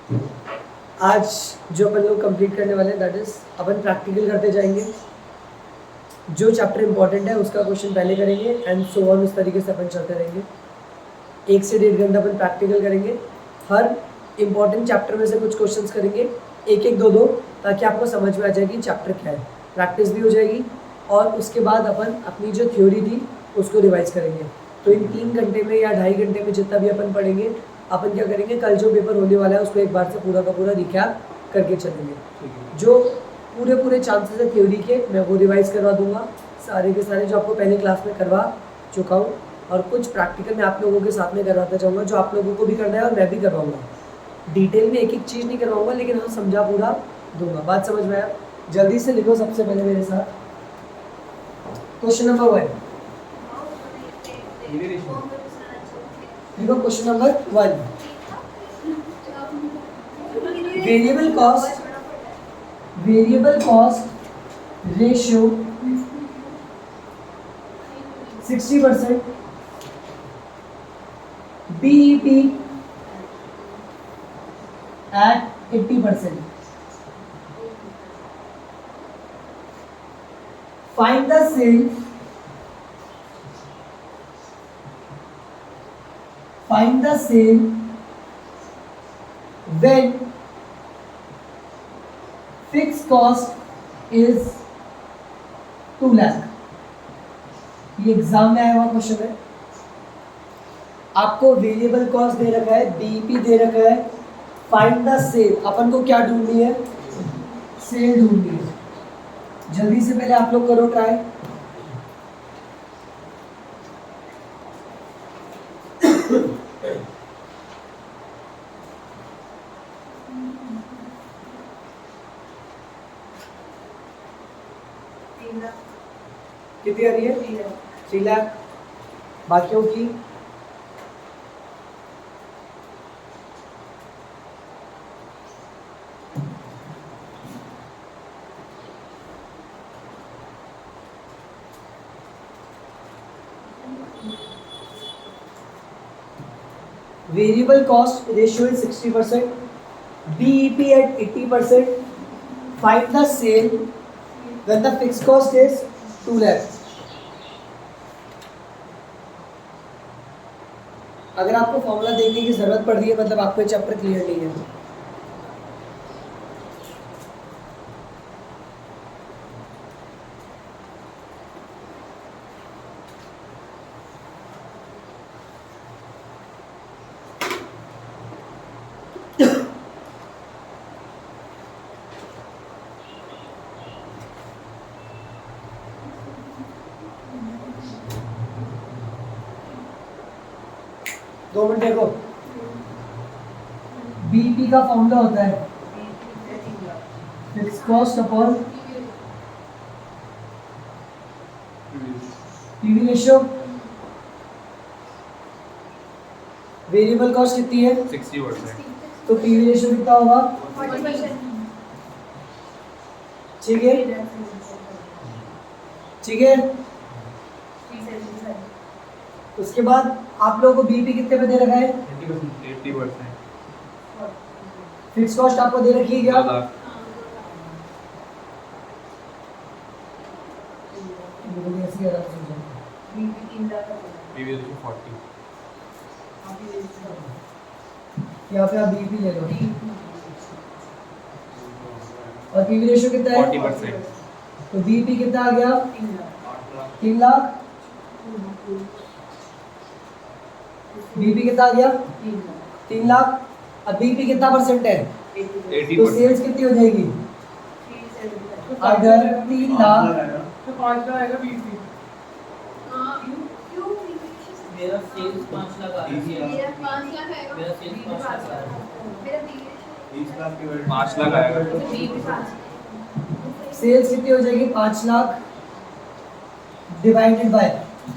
आज जो अपन लोग कंप्लीट करने वाले हैं दैट इज अपन प्रैक्टिकल करते जाएंगे। जो चैप्टर इंपॉर्टेंट है उसका क्वेश्चन पहले करेंगे एंड सो ऑन, उस तरीके से अपन चलते रहेंगे। 1 से 1.5 घंटा अपन प्रैक्टिकल करेंगे। हर इंपॉर्टेंट चैप्टर में से कुछ क्वेश्चंस करेंगे, एक एक दो दो, ताकि आपको समझ में आ जाए कि चैप्टर क्या है। प्रैक्टिस भी हो जाएगी और उसके बाद अपन अपनी जो थ्योरी थी उसको रिवाइज करेंगे। तो इन 3 घंटे में या 2.5 घंटे में जितना भी अपन पढ़ेंगे, अपन क्या करेंगे, कल जो पेपर होने वाला है उसको एक बार से पूरा का पूरा रिकैप करके चलेंगे। जो पूरे चांसेस है थ्योरी के, मैं वो रिवाइज करवा दूंगा, सारे के सारे जो आपको पहले क्लास में करवा चुका हूँ, और कुछ प्रैक्टिकल मैं आप लोगों के साथ में करवाता चाहूँगा, जो आप लोगों को भी करना है और मैं भी करवाऊँगा। डिटेल में एक एक चीज़ नहीं करवाऊँगा, लेकिन हाँ समझा पूरा दूंगा। बात समझ में आया? जल्दी से लिखो सबसे पहले मेरे साथ क्वेश्चन नंबर 1। देखो question number 1, variable cost ratio 60%, BEP at 80%. Find the sale when fixed cost is 2 lakh. ये एग्जाम में आया हुआ क्वेश्चन है। आपको वेरिएबल कॉस्ट दे रखा है, बीईपी दे रखा है, फाइंड द सेल, अपन को क्या ढूंढनी है? सेल ढूंढनी है। जल्दी से पहले आप लोग करो ट्राई। कितनी आ रही है? 3 लाख। बाकियों की variable cost ratio is 60%, BEP at 80%, find the sale when the fixed cost is 2 lakh। अगर आपको फॉर्मूला देखने की जरूरत पड़ रही है, मतलब आपको चैप्टर क्लियर नहीं है। दो मिनट देखो, बीपी का फॉर्मूला होता है fix cost upon PV ratio. Variable cost कितनी है? 60%। तो पीवी रेशियो कितना होगा? 40%। ठीक है, ठीक है। उसके बाद आप लोगों को बीपी कितने पे दे रखा है? 80%। फिक्स कॉस्ट आपको दे रखी है क्या? यहाँ पे आप बीपी ले लो और पीवी रेशियो कितना है? 40%। तो बीपी कितना आ गया? 3 लाख। बीपी कितना आ गया? 3 लाख। अब बीपी कितना परसेंट है? 80%। तो सेल्स कितनी हो जाएगी? अगर 3 लाख तो 5 लाख आएगा बीपी। मेरा सेल्स 5 लाख आ रही है। मेरा 5 लाख आएगा। मेरा सेल्स 5 लाख आ रहा है। मेरा बीवी 5 लाख आएगा। सेल्स कितनी हो जाएगी? 5 लाख डिवाइडेड बाय,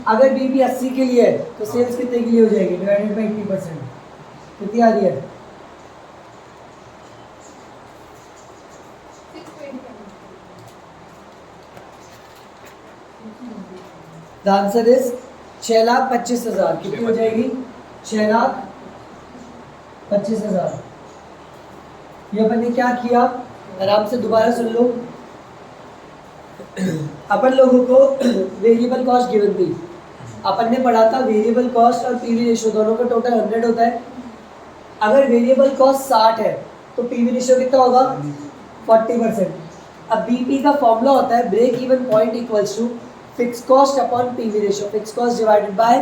अगर बीपी 80 के लिए है तो सेल्स कितने के लिए हो जाएगी? Divided by 80%। कितनी आ रही है? 620। The answer is 6,25,000। कितनी हो जाएगी? 6,25,000। ये अपन ने क्या किया, आराम से दोबारा सुन लो। अपन लोगों को वेरिएबल कॉस्ट गिवन थी, अपन ने पढ़ा था वेरिएबल कॉस्ट और पीवी रेशियो दोनों का टोटल 100 होता है। अगर वेरिएबल कॉस्ट 60 है तो पीवी रेशियो कितना होगा 40%। अब बीपी का फॉर्मूला होता है break even point equals to fix cost upon PV ratio, fix cost divided by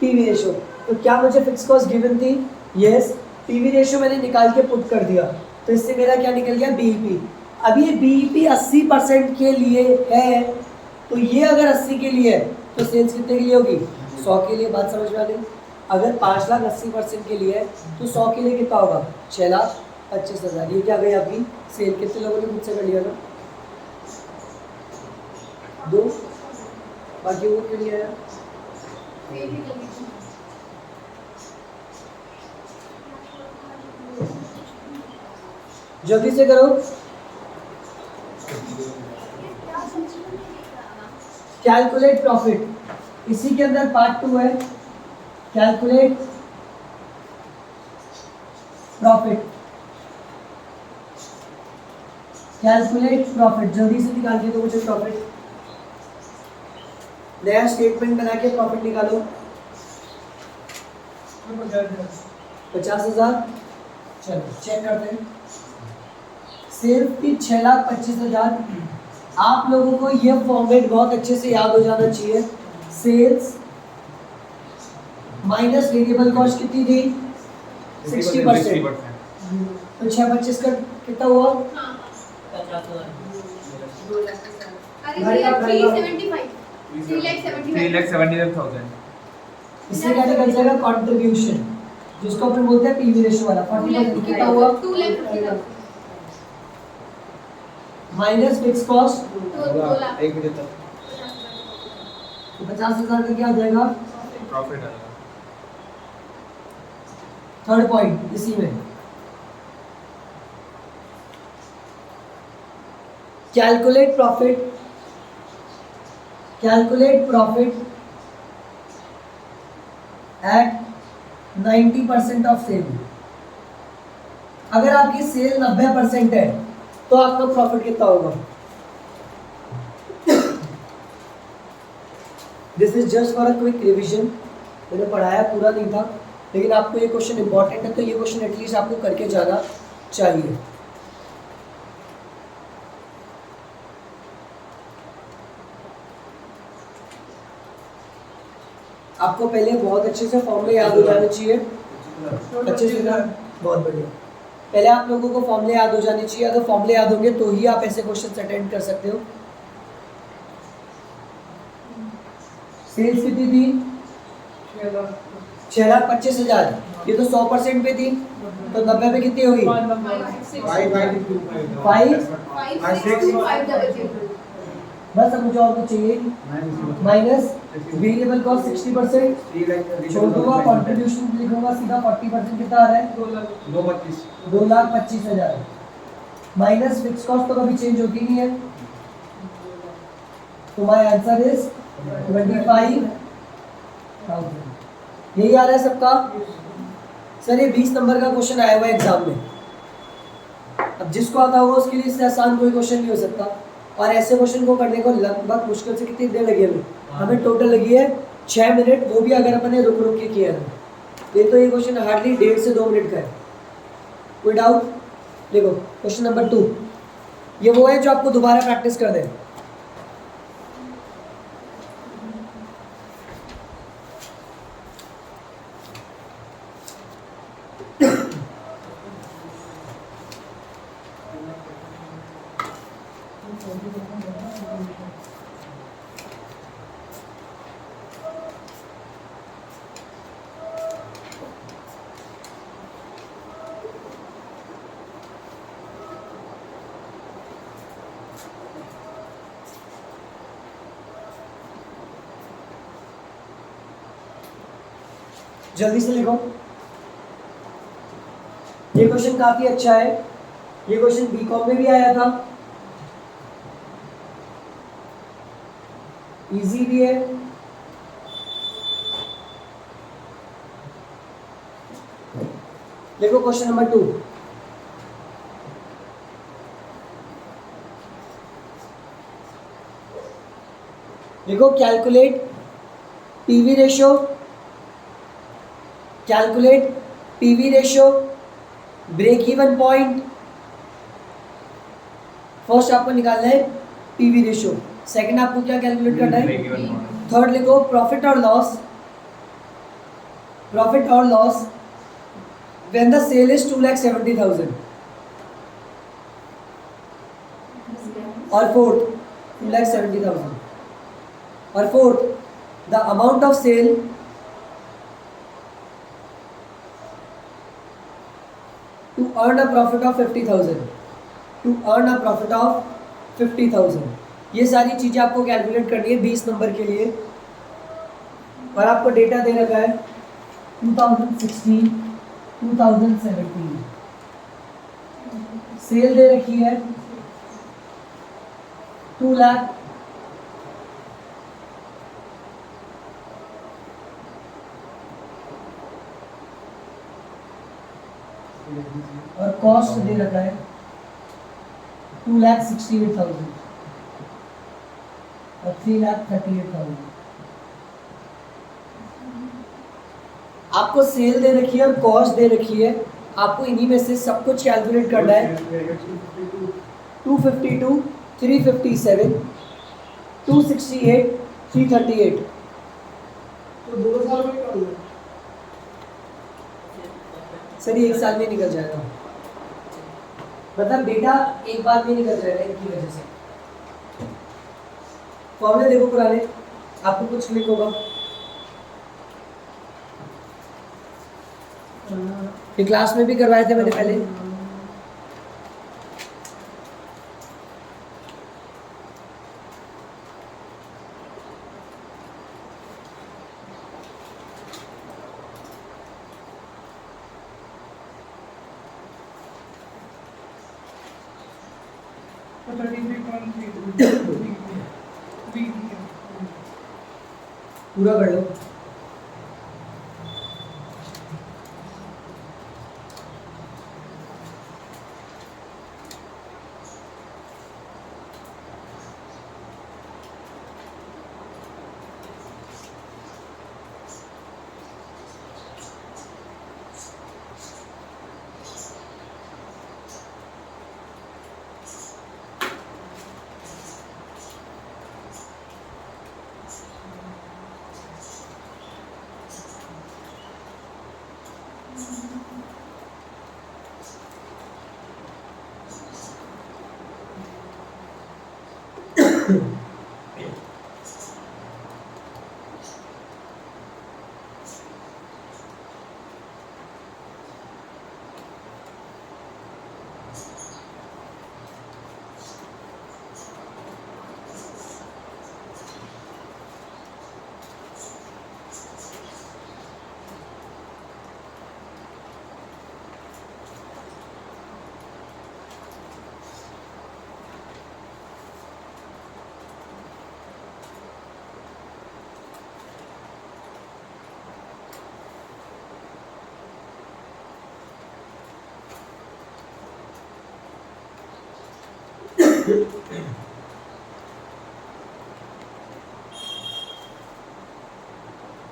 PV ratio. तो क्या मुझे फिक्स कॉस्ट गिवन थी, यस, पीवी रेशियो मैंने निकाल के पुट कर दिया, तो इससे मेरा क्या निकल गया बीईपी। अब ये बीईपी 80% के लिए है, तो ये अगर 80 के लिए है तो सेल्स कितने के लिए होगी 100 के लिए। बात समझ में आ गई। अगर 5 लाख 80% के लिए है तो 100 के लिए कितना होगा 6,25,000। ये क्या गई आपकी सेल। कितने लोगों ने मुझसे कर लिया ना, 2, बाकी वो क्यों नहीं आया। जल्दी से करो। कैलकुलेट प्रॉफिट, इसी के अंदर पार्ट 2 है, कैलकुलेट प्रॉफिट। कैलकुलेट प्रॉफिट, जल्दी से निकाल के दो मुझे प्रॉफिट। नया स्टेटमेंट बना के प्रॉफिट निकालो। 50,000। चलो चेक करते हैं। सिर्फ 6,25,000। आप लोगों को यह फॉर्मेट बहुत अच्छे से याद हो जाना चाहिए। सेल्स माइनस वेरिएबल कॉस्ट कितनी थी 60%। तो 6,25 का कितना हुआ 3,75,000। इससे क्या निकल जाएगा कंट्रीब्यूशन, जिसको अपन बोलते हैं पीवी रेशियो वाला 40%। कितना हुआ माइनस फिक्स कॉस्ट 50,000 का क्या आ जाएगा प्रॉफिट आएगा। थर्ड पॉइंट इसी में calculate profit. Calculate profit at 90% of sale. अगर आपकी सेल 90% है तो आपका प्रॉफिट कितना होगा। This is just for a quick revision. मैंने पढ़ाया पूरा नहीं था, लेकिन आपको ये क्वेश्चन इंपॉर्टेंट है तो ये क्वेश्चन एटलीस्ट आपको करके जाना चाहिए। आपको पहले बहुत अच्छे से फॉर्मूले याद हो जाने चाहिए। अच्छे से बहुत बढ़िया। पहले आप लोगों को फॉर्मूले याद हो जाने चाहिए। अगर फॉर्मूले याद होंगे तो ही आप ऐसे क्वेश्चन अटेंड कर सकते हो। सेल्स कितनी थी 6,25,000। ये तो 100% पे थी, तो 90 पे कितनी होगी 5। बस अब मुझे और कुछ चाहिए। माइनस वेरिएबल कॉस्ट 60%, छोड़ दूंगा कंट्रीब्यूशन लिखूंगा सीधा 40%। कितना आ रहा है 2,25,000। माइनस फिक्स कॉस्ट तो कभी चेंज होती नहीं है, तो माय आंसर इज 25,000। यही आ रहा है सबका। सर ये 20 नंबर का क्वेश्चन आया हुआ है एग्जाम में। अब जिसको आता होगा उसके लिए इससे आसान कोई क्वेश्चन नहीं हो सकता। और ऐसे क्वेश्चन को करने को लगभग मुश्किल से कितनी देर लगी हमें टोटल लगी है 6 मिनट, वो भी अगर अपन ने रुक रुक के किया है। ये तो ये क्वेश्चन हार्डली 1.5 से 2 मिनट का है। कोई डाउट। देखो क्वेश्चन नंबर 2, ये वो है जो आपको दोबारा प्रैक्टिस कर दे। जल्दी से लिखो। ये क्वेश्चन काफी अच्छा है। ये क्वेश्चन बीकॉम में भी आया था, इजी भी है। देखो क्वेश्चन नंबर 2, देखो calculate PV ratio, calculate PV ratio, break even point. First आपको निकालना है पीवी रेशियो, सेकंड आपको क्या कैलकुलेट करना Break है, even point. थर्ड लिखो प्रॉफिट और लॉस, प्रॉफिट और loss when the sale is 2,70,000। और फोर्थ 2,70,000 और fourth the amount of sale to earn a profit of 50,000, to earn a profit of 50,000। ये सारी चीज़ें आपको कैलकुलेट करनी है 20 नंबर के लिए। और आपको डेटा दे रखा है 2016, 2017, सेल दे रखी है 2 लाख, और कॉस्ट दे रखा है 2,68,000 और 3,38,000। आपको सेल दे रखी है और कॉस्ट दे रखी है, आपको इन्हीं में से सब कुछ कैलकुलेट करना है। 252, 357, 268, 338। तो 2 साल में कर लो। सर ये 1 साल में निकल जाएगा, मतलब डेटा एक बार में निकल जाएगा इनकी वजह से। फॉर्मूले देखो पुराने, आपको कुछ क्लिक होगा, ये क्लास में भी करवाए थे मैंने पहले। तो 33.3 पूरा कर लो।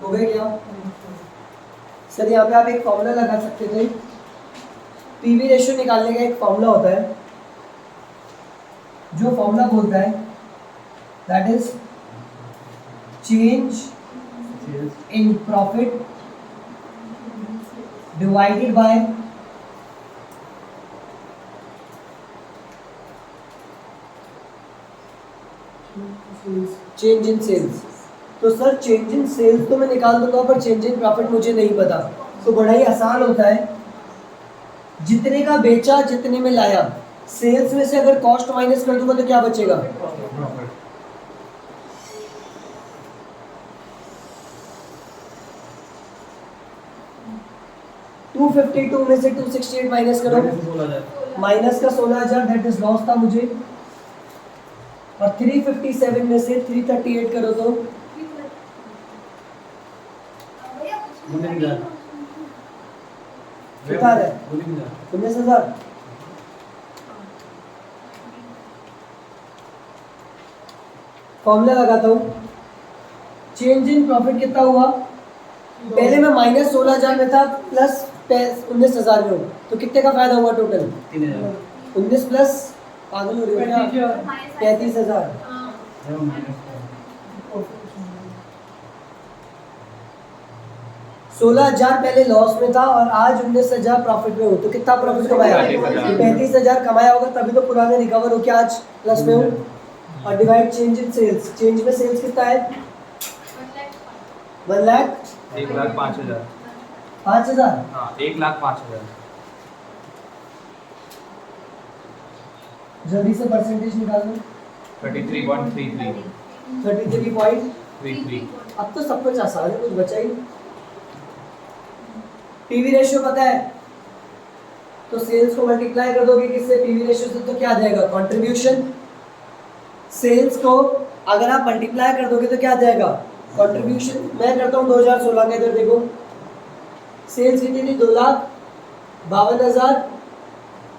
हो गए क्या सर? यहाँ पे आप एक फॉर्मूला लगा सकते थे, पीवी रेशियो निकालने का एक फॉर्मूला होता है, जो फॉर्मूला बोलता है that is change in profit divided by change in sales. तो सर चेंज इन सेल्स तो मैं निकाल दूंगा, पर चेंज इन प्रॉफिट मुझे नहीं पता। तो बड़ा ही आसान होता है, जितने का बेचा जितने में लाया, सेल्स में से अगर कॉस्ट माइनस कर दूंगा तो क्या बचेगा? Profit. 252 में से 268 माइनस करो, माइनस का 16,000 दैट इज लॉस था मुझे, और 357 में से 338 करो तो कितना है? 19,000। फॉर्मूला लगाता हूँ चेंज इन प्रॉफिट कितना हुआ? पहले मैं माइनस 16,000 में था प्लस 19,000 में हूँ, तो कितने का फायदा हुआ टोटल? 19 प्लस पागल हो रही हो क्या? 35,000। 16,000 पहले लॉस में था और आज 19,000 प्रॉफिट में हूँ, तो कितना प्रॉफिट कमाया? 35,000 कमाया होगा, तभी तो पुराने रिकवर हो के आज प्लस में हूँ। और divide change in sales, change में सेल्स कितना है? 1,05,000। 1,05,000। 5,000। हाँ 1,05,000। जल्दी से परसेंटेज निकाल लो। 33.33। 33.33। अब तो सब कुछ आसान है, कुछ बचा ही। पीवी रेशियो पता है, तो सेल्स को मल्टीप्लाई कर दोगे किससे? पीवी रेशियो से, तो क्या आ जाएगा? कंट्रीब्यूशन। सेल्स को अगर आप मल्टीप्लाई कर दोगे तो क्या आ जाएगा? कंट्रीब्यूशन। मैं करता हूँ 2016 का, इधर देखो सेल्स कितनी थी? 2,52,000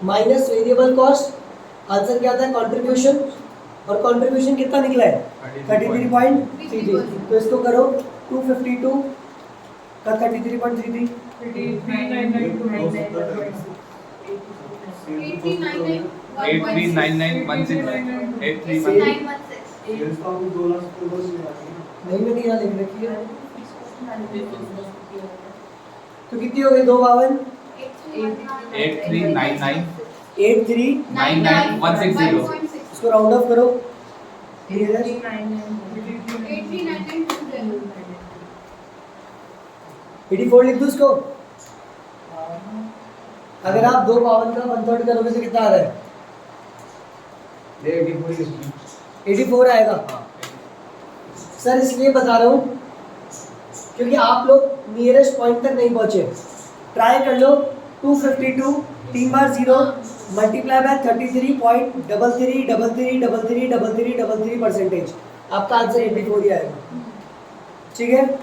माइनस वेरिएबल कॉस्ट, आंसर क्या आता है? कंट्रीब्यूशन। और कंट्रीब्यूशन कितना निकला है? 33.33। तो इसको करो 252 का 33.33। 839916 नहीं मैंने यहाँ लिख रखी है, तो कितनी हो गई? 252 8399 83 इसको राउंड ऑफ करो। 84 लिख दूँ इसको? अगर आप 252 का 1/3 करोगे तो कितना आ रहा है? 84 आएगा। सर इसलिए बता रहा हूँ क्योंकि आप लोग नियरेस्ट पॉइंट तक नहीं पहुंचे। ट्राई कर लो 252 3 बार 0 मल्टीप्लाई बाय 33.33 आपका आंसर 84 ही आएगा। ठीक है,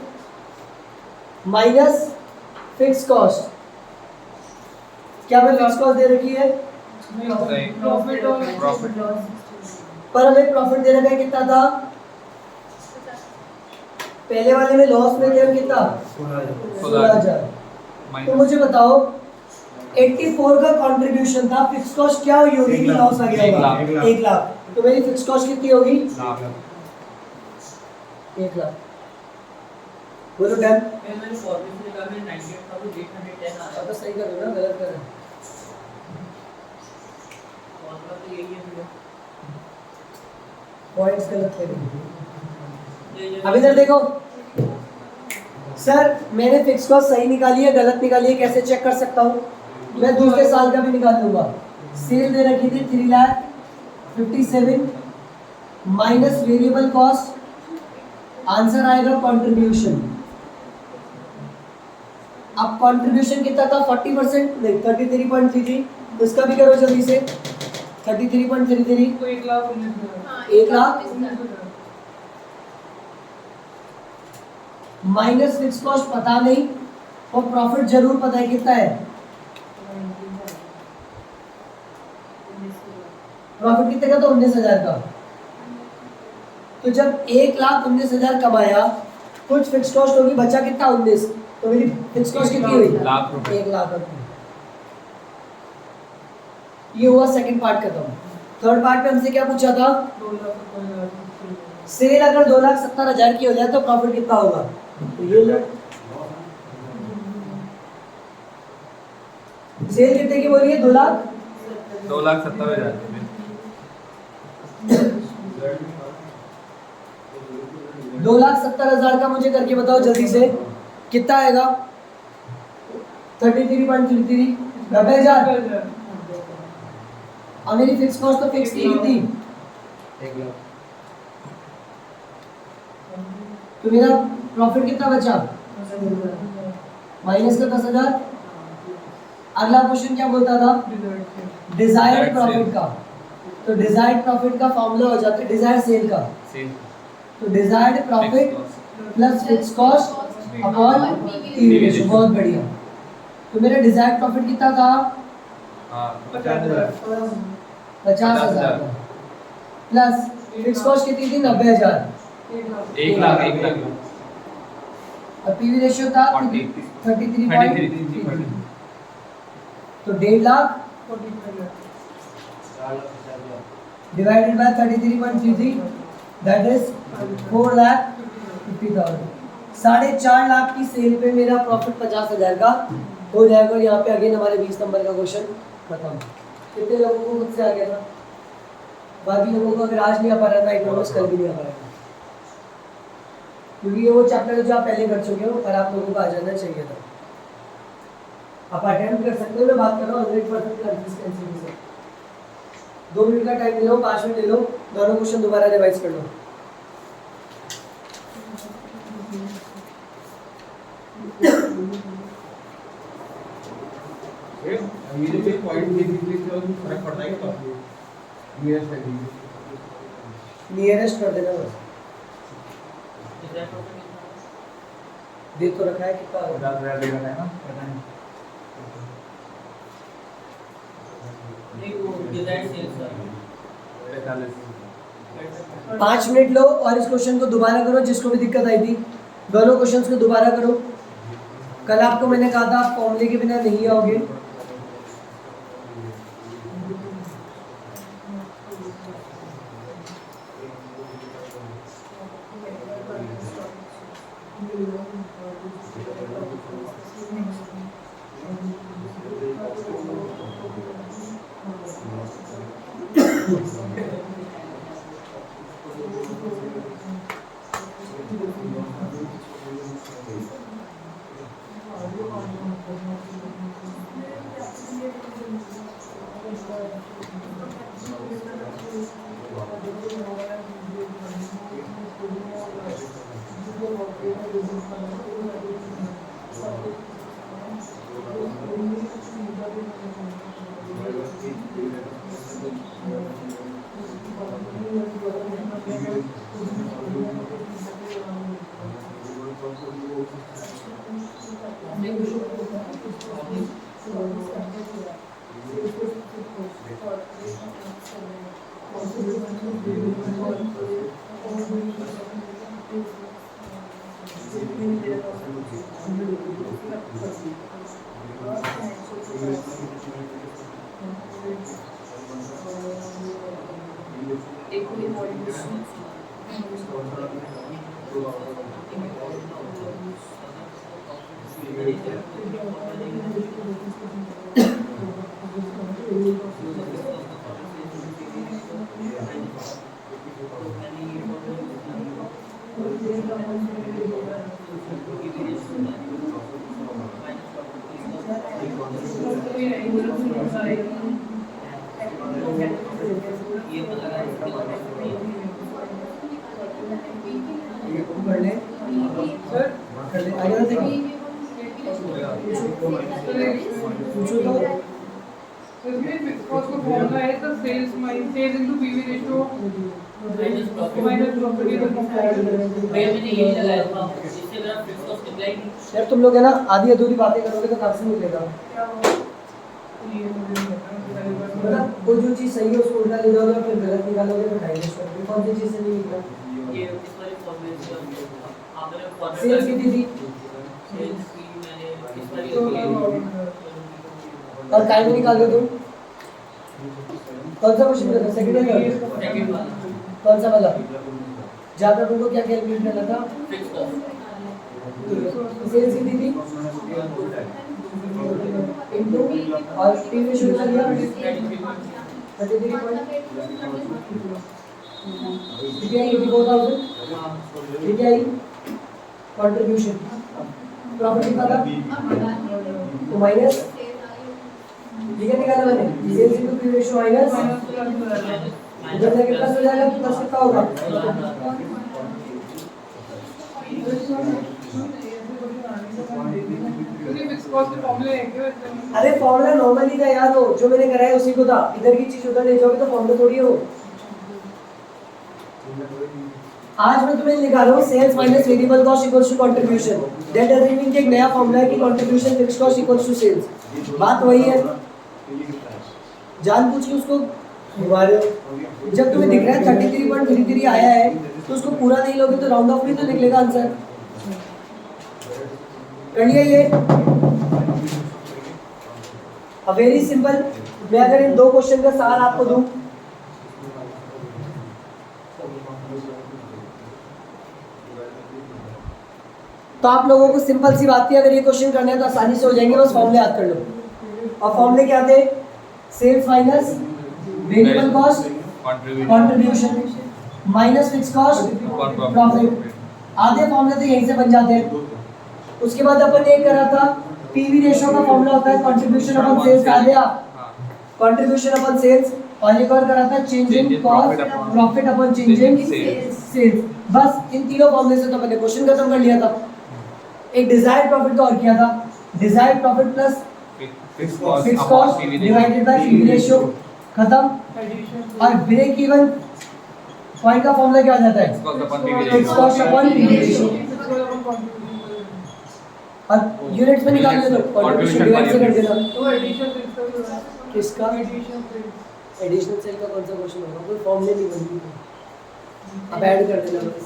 माइनस फिक्स कॉस्ट। क्या हमें फिक्स कॉस्ट दे रखी है? प्रॉफिट और प्रॉफिट। पर हमें प्रॉफिट दे रखा है कितना था? पहले वाले में लॉस में थे हम कितना? 16,000। तो मुझे बताओ 84 का कंट्रीब्यूशन था, फिक्स कॉस्ट क्या हुई होगी कि लॉस आ गया होगा? 1 लाख। तो मेरी फिक्स कॉस्ट कितनी होगी? 1 लाख। बोलो डन। मैंने फॉर्मूला निकाला है 98,810 आ रहा है। तो सही कर रहे हो ना, गलत कर रहे हो? फॉर्मूला तो यही है भैया। पॉइंट्स गलत कर रहे हो। अब इधर देखो सर, मैंने फिक्स कॉस्ट सही निकाली है गलत निकाली है, कैसे चेक कर सकता हूँ? मैं दूसरे साल का भी निकाल लूंगा। सेल दे रखी थी 3,57,000 माइनस वेरिएबल कॉस्ट, आंसर आएगा कंट्रीब्यूशन। अब कंट्रीब्यूशन कितना था? 40% नहीं 33.33। तो इसका भी करो जल्दी से 33.33 तो 1,19,000। 1,19,000 माइनस फिक्स कॉस्ट पता नहीं और प्रॉफिट जरूर पता है कितना है। प्रॉफिट कितने का? तो 19,000 का। तो जब 1,19,000 कमाया, कुछ फिक्स कॉस्ट होगी, बचा कितना? 19। तो मेरी फिक्स कॉस्ट कितनी हुई? 1 लाख रुपए। 1 लाख रुपए। ये हुआ सेकंड पार्ट खत्म। थर्ड पार्ट पे हमसे क्या पूछा था? 2,70,000। सेल अगर 2,70,000 की हो जाए तो प्रॉफिट कितना होगा? तो ये लो, सेल कितने की बोली है? 2,70,000। 2,70,000 का मुझे करके बताओ जल्दी से, कितना आएगा? 33.33 90,000। और मेरी फिक्स कॉस्ट तो फिक्स नहीं थी, 1 लाख। तो मेरा प्रॉफिट कितना बचा? माइनस का 10,000। अगला क्वेश्चन क्या बोलता था? डिजायर्ड प्रॉफिट का। तो डिजायर्ड प्रॉफिट का फॉर्मूला हो जाता है डिजायर्ड सेल का। सेल। तो desired profit plus fix cost upon PV ratio. बहुत बढ़िया। तो मेरा डिजायर्ड प्रॉफिट कितना था? हाँ 50,000। 50,000 प्लस फिक्स कॉस्ट कितनी थी? 90,000। 1 लाख। 1 लाख। और पीवी रेशियो था 40 33 तो 1.5 lakh 45 lakh divided by 33.33 that is 4,50,000। 4.5 lakh की सेल पे मेरा प्रॉफिट 50,000 का हो जाएगा। और यहाँ पे अगेन हमारे 20 नंबर का क्वेश्चन खत्म। कितने लोगों को खुद से आ गया था? बाकी लोगों को अगर आज नहीं आ पा रहा था इकोनॉमिक्स कल भी नहीं आ पाएगा, क्योंकि ये वो चैप्टर है जो आप पहले कर चुके हो और आप लोगों को आ जाना चाहिए था। आप अटेम्प्ट कर सकते हो। मैं बात कर रहा हूँ 100% कंसिस्टेंसी से। 2 मिनट का टाइम ले लो, 5 मिनट ले लो, दोनों क्वेश्चन दोबारा रिवाइज कर लो। मेरे पे पॉइंट दे दीजिए तो फर्क पड़ता है क्या? नियरेस्ट कर दीजिए, नियरेस्ट कर देना बस। दे तो रखा है कितना? 50,000 दे रहा है ना, पता नहीं। नहीं वो डिजाइन सेल्स का 45 5 मिनट लो और इस क्वेश्चन को दोबारा करो जिसको भी दिक्कत आई थी। दोनों क्वेश्चंस को दोबारा करो। कल आपको मैंने कहा था आप फॉर्मूले के बिना नहीं आओगे। कर ले सर कर ले आगे ना देखो पूछो तो इसमें फिक्स कॉस्ट का फॉर्मूला है the sales into PV ratio minus profit minus profit is मैं मैंने यही लगाया था, इससे मेरा फिक्स कॉस्ट निकला ही नहीं। यार तुम लोग है ना आधी अधूरी बातें करोगे तो कहाँ से निकलेगा? मतलब वो जो चीज़ सही है उसको उल्टा ले जाओगे और फिर गलत निकालोगे तो टाइम वेस्ट करोगे। कौन सी चीज़ से नहीं निकला? ये इस वाले फॉर्मूले से आपने फॉर्मूला सेल्स कितनी थी सेल्स की मैंने इस वाली और टाइम निकाल दो तुम। कौन सा क्वेश्चन था? सेकंड या थर्ड? सेकंड वाला कौन सा वाला? जहाँ पे तुमको क्या कैलकुलेट करना था? फिक्स कॉस्ट सेल्स कितनी थी इनटू और पी रेशियो कितना दिया? 33 पॉइंट ठीक है। 84,000 ठीक है। कंट्रीब्यूशन प्रॉफिट कितना था? तो माइनस ठीक है निकाला मैंने। Sales into P ratio minus इधर जाके प्लस हो जाएगा तो प्लस कितना होगा? फिक्स कॉस्ट के फॉर्मूले है क्या? अरे फॉर्मूला नॉर्मली था यार, वो जो मैंने कराया उसी को था। इधर की चीज उधर ले जाओगे तो फॉर्मूला थोड़ी है वो। आज मैं तुम्हें लिखा रहा हूँ sales minus variable cost equals to contribution. That doesn't mean कि एक नया फॉर्मूला है कि contribution fixed cost equals to sales. बात वही है, जानबूझ के उसको घुमा रहे हो। जब तुम्हें दिख रहा है 33.33 आया है तो उसको पूरा नहीं लोगे तो राउंड ऑफ भी तो निकलेगा आंसर। कर लिया ये? Very simple. मैं अगर इन दो क्वेश्चन का सार आपको दूं, तो आप लोगों को सिंपल सी बात थी, अगर ये क्वेश्चन करना है तो आसानी से हो जाएंगे, बस फॉर्मूले याद कर लो। और फॉर्मूले क्या थे? Sales minus variable cost contribution minus fix cost profit. आधे फॉर्मूले तो यहीं से बन जाते हैं। उसके बाद अपन ने करा था पीवी रेशियो का फॉर्मूला होता है कंट्रीब्यूशन अपन सेल्स आ गया, कंट्रीब्यूशन अपन सेल्स, और एक और करा था चेंज इन कॉस्ट प्रॉफिट अपन चेंज इन सेल्स। बस इन तीनों फॉर्मूले से तो अपन ने क्वेश्चन खत्म कर लिया था। एक डिजायर्ड प्रॉफिट का और किया था, desired profit plus fix cost divided by PV ratio, खत्म। और ब्रेक इवन पॉइंट का फॉर्मूला क्या आ जाता है? Fix cost upon PV ratio. और यूनिट्स में निकाल लो, कंट्रीब्यूशन डिवाइड से कर देना। तो एडिशन का किसका? एडिशन एडिशनल सेल का कौन सा क्वेश्चन होगा? कोई फॉर्मूले नहीं बनेगी, अब ऐड कर देना बस,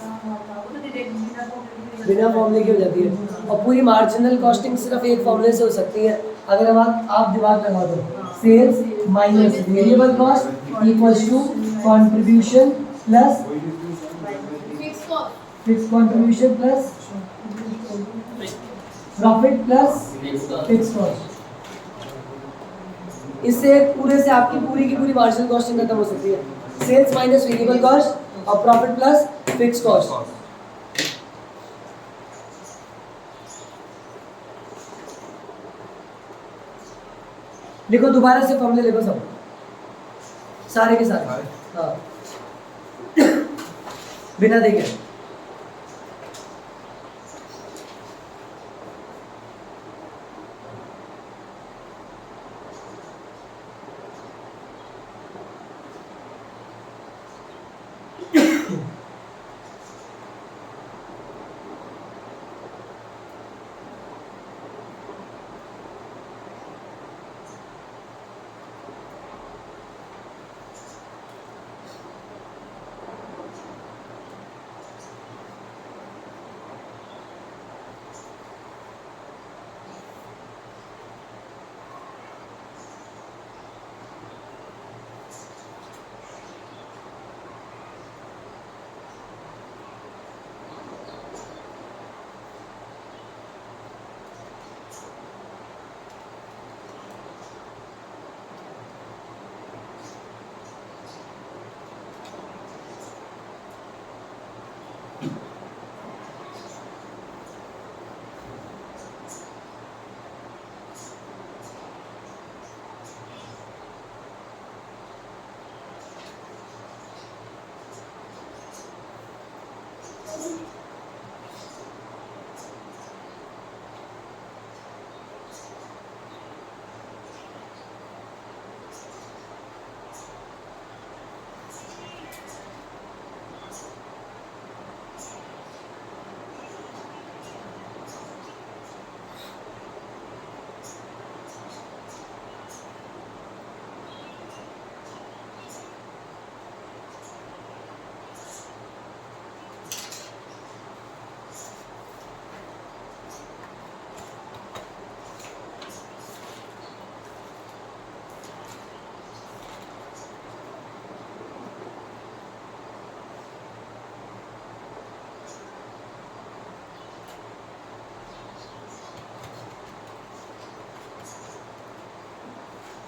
बिना फॉर्मूले की हो जाती है। और पूरी मार्जिनल कॉस्टिंग सिर्फ एक फॉर्मूले से हो सकती है। अगर आप दिमाग लगा दो, sales minus variable cost equals to contribution plus fix contribution plus profit plus fix cost. इससे पूरे से आपकी पूरी की पूरी मार्जिनल कॉस्टिंग खत्म हो सकती है। सेल्स माइनस वेरिएबल कॉस्ट और प्रॉफिट प्लस फिक्स कॉस्ट। लिखो दोबारा से फॉर्मूले लिखो सब, सारे के सारे। हाँ बिना देखे।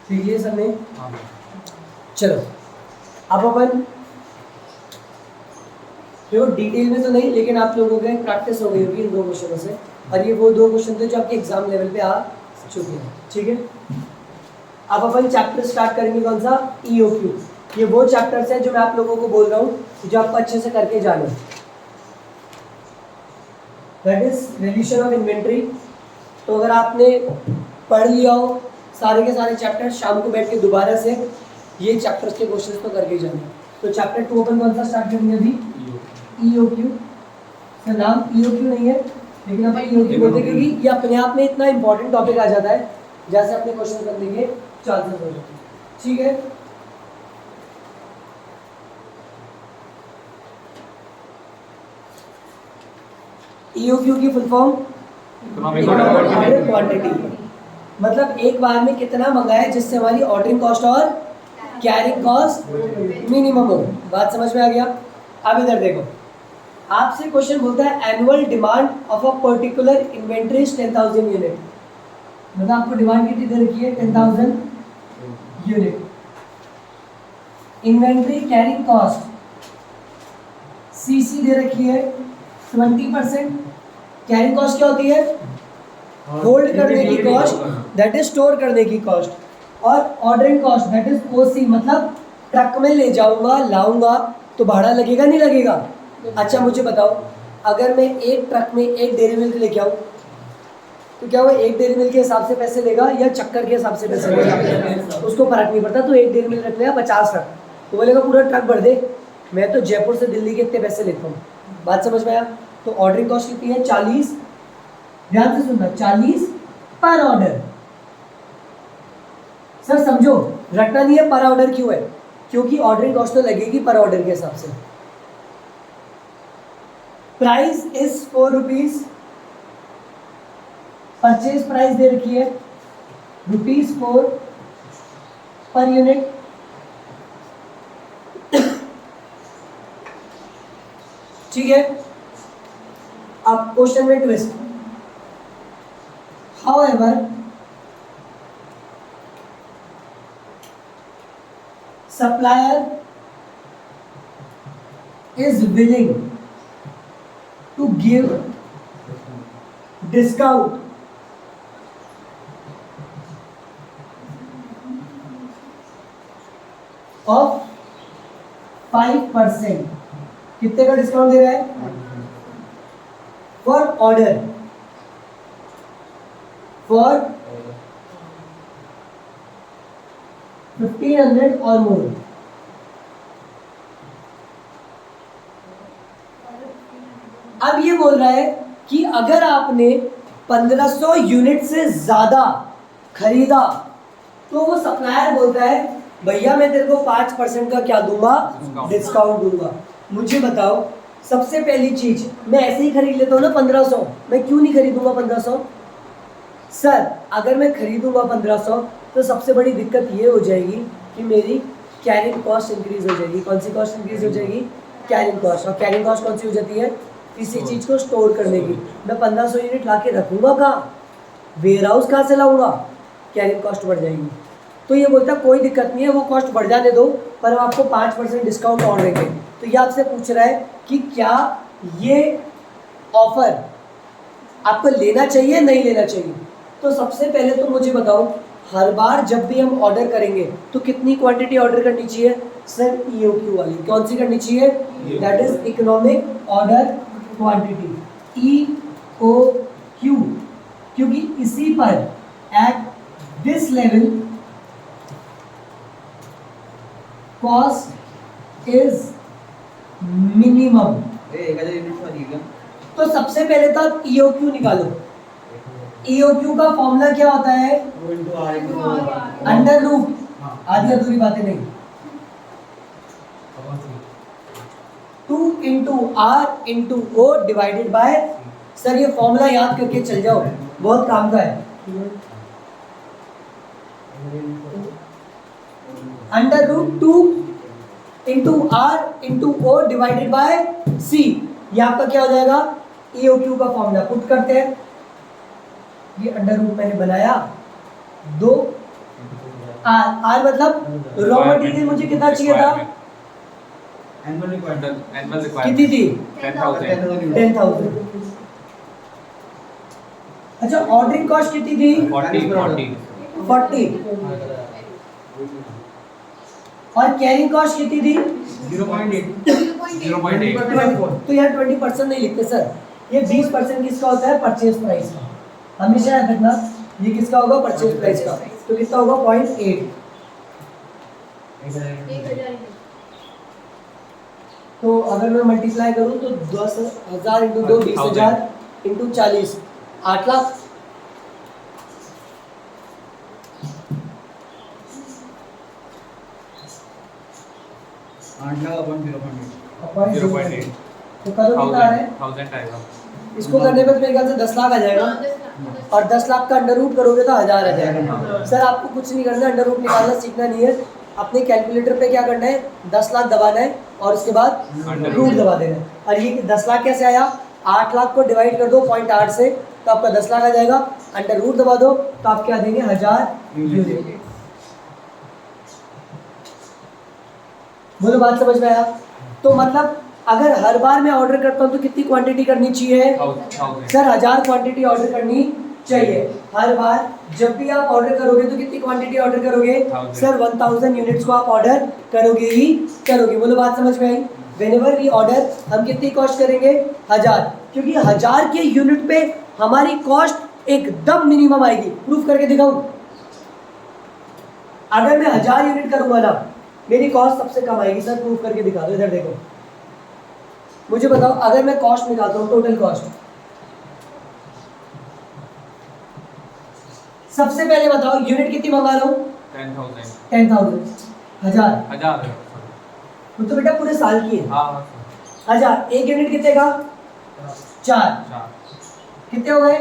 ठीक है सब में? चलो अब अपन देखो डिटेल में तो नहीं, लेकिन आप लोगों के प्रैक्टिस हो गई होगी इन दो क्वेश्चनों से, और ये वो दो क्वेश्चन थे जो आपके एग्जाम लेवल पे आ चुके हैं। ठीक है, अब अपन चैप्टर स्टार्ट करेंगे कौन सा? EOQ। ये वो चैप्टर्स हैं जो मैं आप लोगों को बोल रहा हूँ जो आपको अच्छे से करके जाना है। That is valuation of inventory. तो अगर आपने पढ़ लिया हो सारे के सारे चैप्टर, शाम को बैठ के दोबारा से ये चैप्टर्स के क्वेश्चंस तो करके जाना। तो चैप्टर 2 अपन कौन सा स्टार्ट करेंगे अभी? EOQ। सर नाम EOQ नहीं है, लेकिन अपन EOQ बोलते हैं क्योंकि ये अपने आप में इतना इंपॉर्टेंट टॉपिक आ जाता है जैसे अपने क्वेश्चन करने के चांसेस हो जाते हैं। ठीक है, EOQ की full form economic order quantity, मतलब एक बार में कितना मंगाया जिससे हमारी ऑर्डरिंग कॉस्ट और कैरिंग कॉस्ट मिनिमम हो। बात समझ में आ गया? अब इधर देखो, आपसे क्वेश्चन बोलता है annual demand of a particular inventory is 10,000 unit, मतलब आपको डिमांड कितनी दे रखी है? 10,000 unit. Inventory carrying cost CC दे रखी है 20%। कैरिंग कॉस्ट क्या होती है? होल्ड करने की कॉस्ट, दैट इज स्टोर करने की कॉस्ट, और ऑर्डरिंग कॉस्ट दैट इज ओसी, मतलब ट्रक में ले जाऊंगा लाऊंगा तो भाड़ा लगेगा नहीं लगेगा? अच्छा मुझे बताओ, अगर मैं एक ट्रक में एक डेयरी मिल्क लेके आऊँ तो क्या वो एक डेयरी मिल्क के हिसाब से पैसे लेगा या चक्कर के हिसाब से पैसे लेगा? उसको फर्क नहीं पड़ता। तो एक डेयरी मिल्क रख लिया 50 ट्रक, तो बोलेगा पूरा ट्रक भर दे, मैं तो जयपुर से दिल्ली के इतने पैसे लेता हूँ। बात समझ में आया? तो ऑर्डरिंग कॉस्ट कितनी है? 40, ध्यान से सुनना, 40 पर ऑर्डर। सर समझो, रटना नहीं है। पर ऑर्डर क्यों है? क्योंकि ऑर्डरिंग कॉस्ट तो लगेगी पर ऑर्डर के हिसाब से। Price is 4 rupees, purchase price दे रखी है ₹4 पर यूनिट। ठीक है, अब क्वेश्चन में twist. However supplier is willing to give discount of 5%। कितने का डिस्काउंट दे रहा है? फॉर ऑर्डर, फॉर 1500 और मोर। अब ये बोल रहा है कि अगर आपने 1500 यूनिट से ज्यादा खरीदा तो वो सप्लायर बोलता है भैया मैं तेरे को 5% का क्या दूंगा? डिस्काउंट दूंगा। मुझे बताओ, सबसे पहली चीज, मैं ऐसे ही खरीद लेता हूँ ना 1500, मैं क्यों नहीं खरीदूंगा 1500? सर अगर मैं खरीदूंगा 1500 तो सबसे बड़ी दिक्कत ये हो जाएगी कि मेरी कैरिंग कॉस्ट इंक्रीज हो जाएगी। कौन सी कॉस्ट इंक्रीज हो जाएगी? Carrying cost. और कैरिंग कॉस्ट कौन सी हो जाती है? किसी चीज़ को स्टोर करने की। मैं 1500 यूनिट ला के रखूँगा कहाँ? वेयर हाउस कहाँ से लाऊंगा? कैरिंग कॉस्ट बढ़ जाएगी। तो ये बोलता कोई दिक्कत नहीं है, वो कॉस्ट बढ़ जाने दो, पर हम आपको 5% डिस्काउंट और देंगे। तो ये आपसे पूछ रहा है कि क्या ये ऑफर आपको लेना चाहिए नहीं लेना चाहिए? तो सबसे पहले तो मुझे बताओ, हर बार जब भी हम ऑर्डर करेंगे तो कितनी क्वांटिटी ऑर्डर करनी चाहिए? सर EOQ वाली। कौन सी करनी चाहिए? That is economic order quantity, EOQ, क्योंकि इसी पर at this level cost is minimum. तो सबसे पहले तो आप EOQ निकालो। EOQ का फॉर्मूला क्या होता है? अंडर रूट, आधी अधूरी बातें नहीं, 2 into R into O divided by, sir ये फॉर्मूला याद करके चल जाओ, बहुत काम का है। Under root 2 into R into O divided by C, ये आपका क्या हो जाएगा? EOQ का फॉर्मूला पुट करते हैं। ये अंडर रूट मैंने बनाया 2 R मतलब रॉ मटेरियल मुझे कितना चाहिए था? कितनी थी? 10,000। अच्छा ऑर्डरिंग कॉस्ट कितनी थी? 40। और कैरिंग कॉस्ट कितनी थी? 0.8। तो यार 20% नहीं लिखते सर, ये 20% किसका होता है? परचेज प्राइस का। हमेशा याद रखना, ये किसका होगा? परचेज प्राइस का। तो कितना होगा? 0.8। तो अगर मैं मल्टीप्लाई करूं तो 10,000 इंटू 2 20,000 इंटू 40 8 लाख। अपन 0.8। तो करो कितना आ रहा है? 1000 आएगा। इसको करने पे तो मेरे ख्याल से 10 लाख आ जाएगा। और 10 लाख का अंडर रूट करोगे तो 1000 आ जाएगा। सर आपको कुछ नहीं करना, अंडर रूट निकालना सीखना नहीं है, अपने कैलकुलेटर पे क्या करना है 10 लाख दबाना है और उसके बाद रूट दबा देना है। और ये 10 लाख कैसे आया, 8 लाख को डिवाइड कर दो 0.8 से तो आपका 10 लाख आ जाएगा, अंडर रूट दबा दो तो आप क्या देंगे 1000 यूनिट। बोलो बात समझ में आया? तो मतलब अगर हर बार मैं ऑर्डर करता हूँ तो कितनी क्वांटिटी करनी चाहिए सर? 1000 क्वांटिटी ऑर्डर करनी चाहिए हर बार। जब भी आप ऑर्डर करोगे तो कितनी क्वांटिटी ऑर्डर करोगे सर? 1000 यूनिट्स को आप ऑर्डर करोगे ही करोगे। बोलो बात समझ में आई? व्हेनेवर वी ऑर्डर हम कितनी कॉस्ट करेंगे 1000, क्योंकि 1000 के यूनिट पे हमारी कॉस्ट एकदम मिनिमम आएगी। प्रूफ करके दिखाऊं? अगर मैं 1000 यूनिट करूंगा ना मेरी कॉस्ट सबसे कम आएगी। सर प्रूफ करके दिखा दो, इधर देखो मुझे बताओ। अगर मैं कॉस्ट निकालता हूँ टोटल कॉस्ट, सबसे पहले बताओ यूनिट कितनी मंगा रहा हूँ? 10,000 1000 वो तो बेटा पूरे साल की है। 1000 एक यूनिट कितने का? 4 कितने हो गए?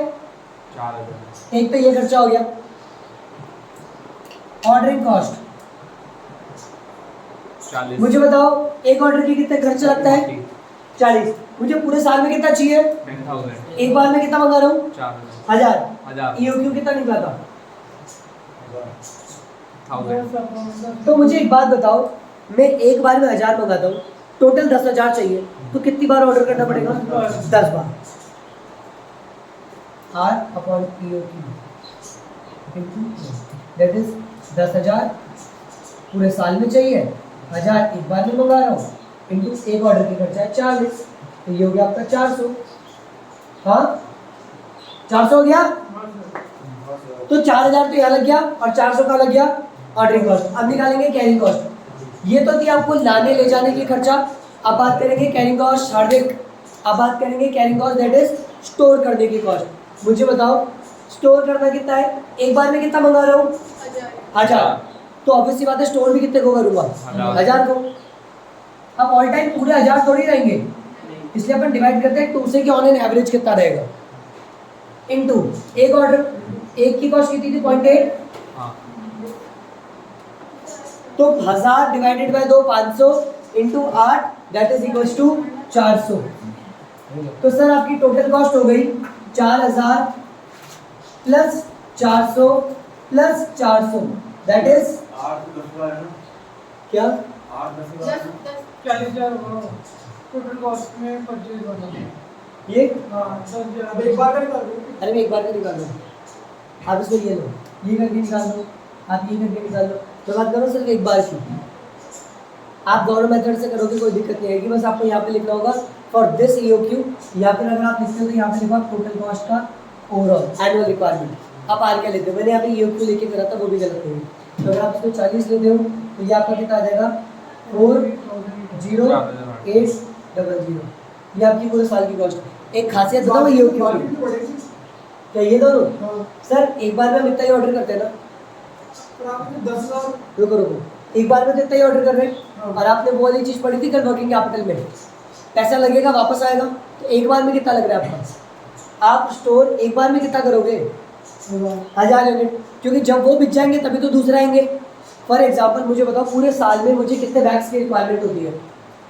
4000। एक तो ये खर्चा हो गया। Ordering cost 40। मुझे बताओ एक ऑर्डर की कितने खर्चा लगता है? 40। मुझे पूरे साल में कितना चाहिए? 10,000। एक बार में कितना मंगा रहा हूँ? 4000। 1000। ईओक्यू कितना निकला था? 1000। तो मुझे एक बात बताओ, मैं एक बार में 1000 मंगाता हूँ, टोटल 10,000 चाहिए तो कितनी बार ऑर्डर करना पड़ेगा? 10 बार। R/EOQ दैट इज 10,000 पूरे साल में चाहिए, 1000 एक बार में मंगा रहा हूँ इंटू एक ऑर्डर की खर्चा है 40, तो ये हो गया आपका 400। हाँ 400 हो गया। तो 4000 तो यहाँ लग गया और 400 का लग गया ऑर्डरिंग कॉस्ट। अब निकालेंगे कैरिंग कॉस्ट। ये तो थी आपको लाने ले जाने की खर्चा। अब बात करेंगे कैरिंग कॉस्ट हार्डवेयर। अब बात करेंगे carrying cost that is store करने की कॉस्ट। मुझे बताओ स्टोर करना कितना है? एक बार में कितना मंगा रहा हूँ? 1000। तो ऑब्वियसली बात है स्टोर भी कितने को करूँगा? 1000 को। अब ऑल टाइम पूरे 1000 थोड़ी रहेंगे, इसलिए अपन डिवाइड करते हैं 2 से कि ऑन एन एवरेज कितना रहेगा इनटू एक ऑर्डर। एक की कॉस्ट कितनी थी? 0.8। तो 1000 divided by 2 500 into 8 that is equals to 400। तो सर आपकी टोटल कॉस्ट हो गई 4000 प्लस 400 प्लस 400 दैट इज क्या? 40,000 होगा टोटल कॉस्ट में परचेज वाला। ये हाँ 10,000 एक बार का निकाल दो। अरे मैं एक बार का निकाल लो, आप इसको ये लो, ये करके निकाल लो, आप ये करके निकाल लो। तो बात करो सिर्फ एक बार की। आप दोनों मेथड से करोगे कोई दिक्कत नहीं आएगी। बस आपको यहाँ पे लिखना होगा फॉर दिस ईओक्यू, या फिर अगर आप लिखते हो तो यहाँ पे लिखो टोटल कॉस्ट का ओवरऑल एनुअल रिक्वायरमेंट। आप आर क्या लेते हो? मैंने यहाँ पे ईओक्यू लेके करा था, वो भी गलत नहीं है। तो अगर आप इसको 40 लेते हो तो ये आपका कितना आ जाएगा? 40,800। ये आपकी पूरे साल की कॉस्ट। एक खासियत बताओ ईओक्यू की, क्या ये दोनों? सर एक बार में हम इतना ही ऑर्डर करते हैं ना, रुको रुको, एक बार में तो इतना ही ऑर्डर कर रहे हैं। और आपने वो वाली चीज़ पढ़ी थी कल वर्किंग कैपिटल में, पैसा लगेगा वापस आएगा। तो एक बार में कितना लग रहा है आपके पास? आप स्टोर एक बार में कितना करोगे? 1000 यूनिट, क्योंकि जब वो बिक जाएंगे तभी तो दूसरे आएंगे। फॉर एग्जाम्पल मुझे बताओ पूरे साल में मुझे कितने बैग्स की रिक्वायरमेंट होती है,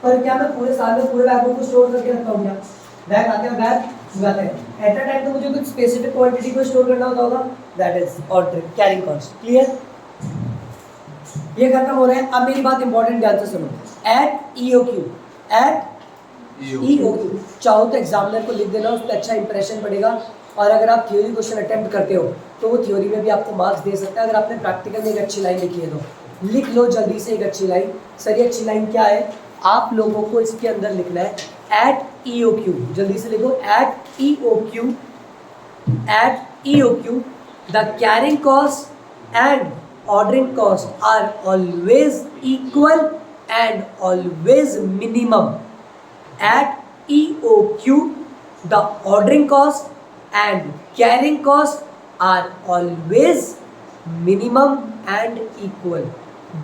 पर क्या मैं पूरे साल में पूरे बैगों को स्टोर करके रखता हूँ? क्या बैग आते हैं, बैग उगाते हैं एट अ टाइम, तो मुझे कुछ स्पेसिफिक क्वांटिटी को स्टोर करना होगा, that is order carrying cost. Clear? ये खत्म हो रहा है। अब मेरी बात इंपॉर्टेंट ध्यान से सुनो। एट ईओक्यू, एट ईओक्यू चाहो तो एग्जामिनर को लिख देना, उस पर अच्छा इंप्रेशन पड़ेगा। और अगर आप थ्योरी क्वेश्चन अटेम्प्ट करते हो तो वो थ्योरी में भी आपको मार्क्स दे सकता है। अगर आपने प्रैक्टिकल में एक अच्छी लाइन लिखी है तो लिख लो जल्दी से एक अच्छी लाइन। सर ये अच्छी लाइन क्या है? आप लोगों को इसके अंदर लिखना है एट ईओक्यू, जल्दी से लिखो eight EOQ, eight EOQ the carrying cost and ordering costs are always equal and always minimum. At EOQ, the ordering cost and carrying cost are always minimum and equal.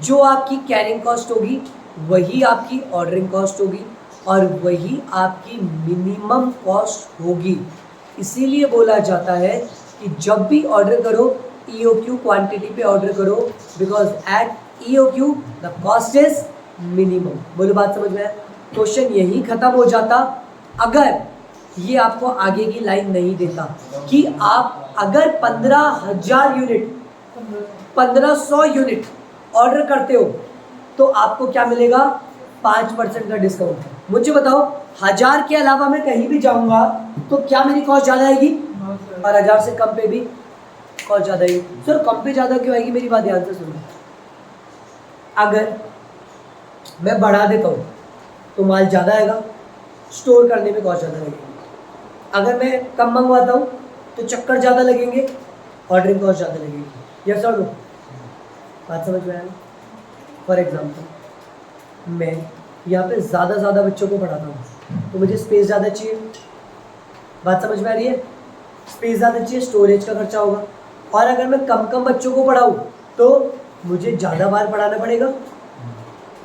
जो आपकी carrying cost होगी वही आपकी ordering cost होगी और वही आपकी minimum cost होगी। इसीलिए बोला जाता है कि जब भी ऑर्डर करो EOQ क्वांटिटी पे ऑर्डर करो, because at EOQ the cost is minimum. बोलो बात समझ में आया? क्वेश्चन यही खत्म हो जाता अगर ये आपको आगे की लाइन नहीं देता कि आप अगर 15,000 यूनिट 1500 यूनिट ऑर्डर करते हो तो आपको क्या मिलेगा? 5% का डिस्काउंट। मुझे बताओ 1000 के अलावा मैं कहीं भी जाऊंगा तो क्या मेरी कॉस्ट ज़्यादा आएगी? और 1000 से कम पे भी कॉस्ट ज़्यादा आएगी। सर कम पे ज़्यादा क्यों आएगी? मेरी बात ध्यान से सुनो। अगर मैं बढ़ा देता हूँ तो माल ज़्यादा आएगा, स्टोर करने में कॉस्ट ज़्यादा लगेगी। अगर मैं कम मंगवाता हूँ तो चक्कर ज़्यादा लगेंगे, ऑर्डरिंग कॉस्ट ज़्यादा लगेगी। यस और नो? बात समझ में आया? फॉर एग्जाम्पल मैं यहाँ पे ज़्यादा बच्चों को पढ़ाता हूँ तो मुझे स्पेस ज़्यादा चाहिए। बात समझ में आ रही है? स्पेस ज़्यादा चाहिए, स्टोरेज का खर्चा होगा। और अगर मैं कम बच्चों को पढ़ाऊँ तो मुझे ज़्यादा बार पढ़ाना पड़ेगा,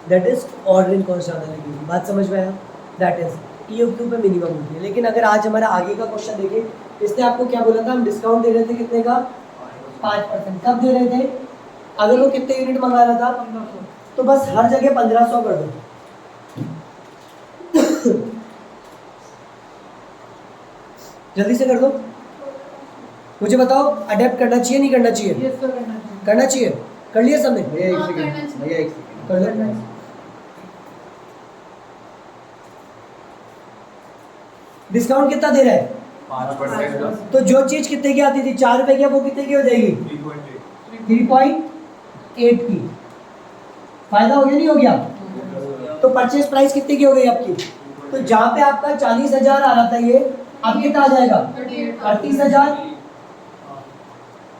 दैट इज़ ऑर्डरिंग कॉस्ट ज़्यादा लगेगी। बात समझ में आया? दैट इज़ EOQ पे मिनिमम होती है। लेकिन अगर आज हमारा आगे का क्वेश्चन देखिए, इसने आपको क्या बोला था? हम डिस्काउंट दे रहे थे कितने का? 5%। कब दे रहे थे? अगर वो कितने यूनिट मंगा रहा था तो बस हर जगह 1500 कर दो। जल्दी से कर दो। मुझे बताओ अडेप्ट करना चाहिए नहीं करना चाहिए? यस सर, करना चाहिए। करना चाहिए। कर लिया सबने? भैया एक सेकंड, भैया एक सेकंड। कर लो। डिस्काउंट कितना दे रहा है? 5%। तो जो चीज कितने की आती थी 4 रुपए की, वो कितने की हो जाएगी? 3.8 की। फायदा हो गया नहीं हो गया? तो परचेज प्राइस कितने की हो गई आपकी? तो जहाँ पे आपका 40,000 आ रहा था ये अब कितना आ जाएगा? 38,000।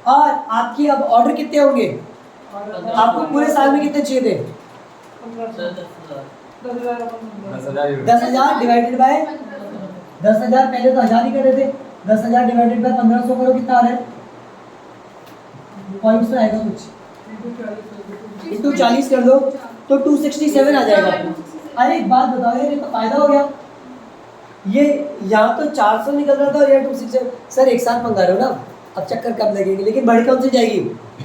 और आपकी अब ऑर्डर कितने होंगे? आपको पूरे साल में कितने चाहिए थे? 10,000 डिवाइडेड बाय 10,000। पहले तो 1000 ही कर रहे थे। 10,000 डिवाइडेड बाय 1500 करो, कितना आ रहा है? पॉइंट्स में आएगा कुछ इंटू 40 कर दो तो 267 आ जाएगा। अरे एक बात बताओ यार, ये तो फायदा हो गया। ये यहाँ तो 400 निकल रहा था और यहाँ 267। सर एक साथ मंगा रहे हो ना, अब चक्कर कम लगेंगे, लेकिन बढ़ कौन सी जाएगी?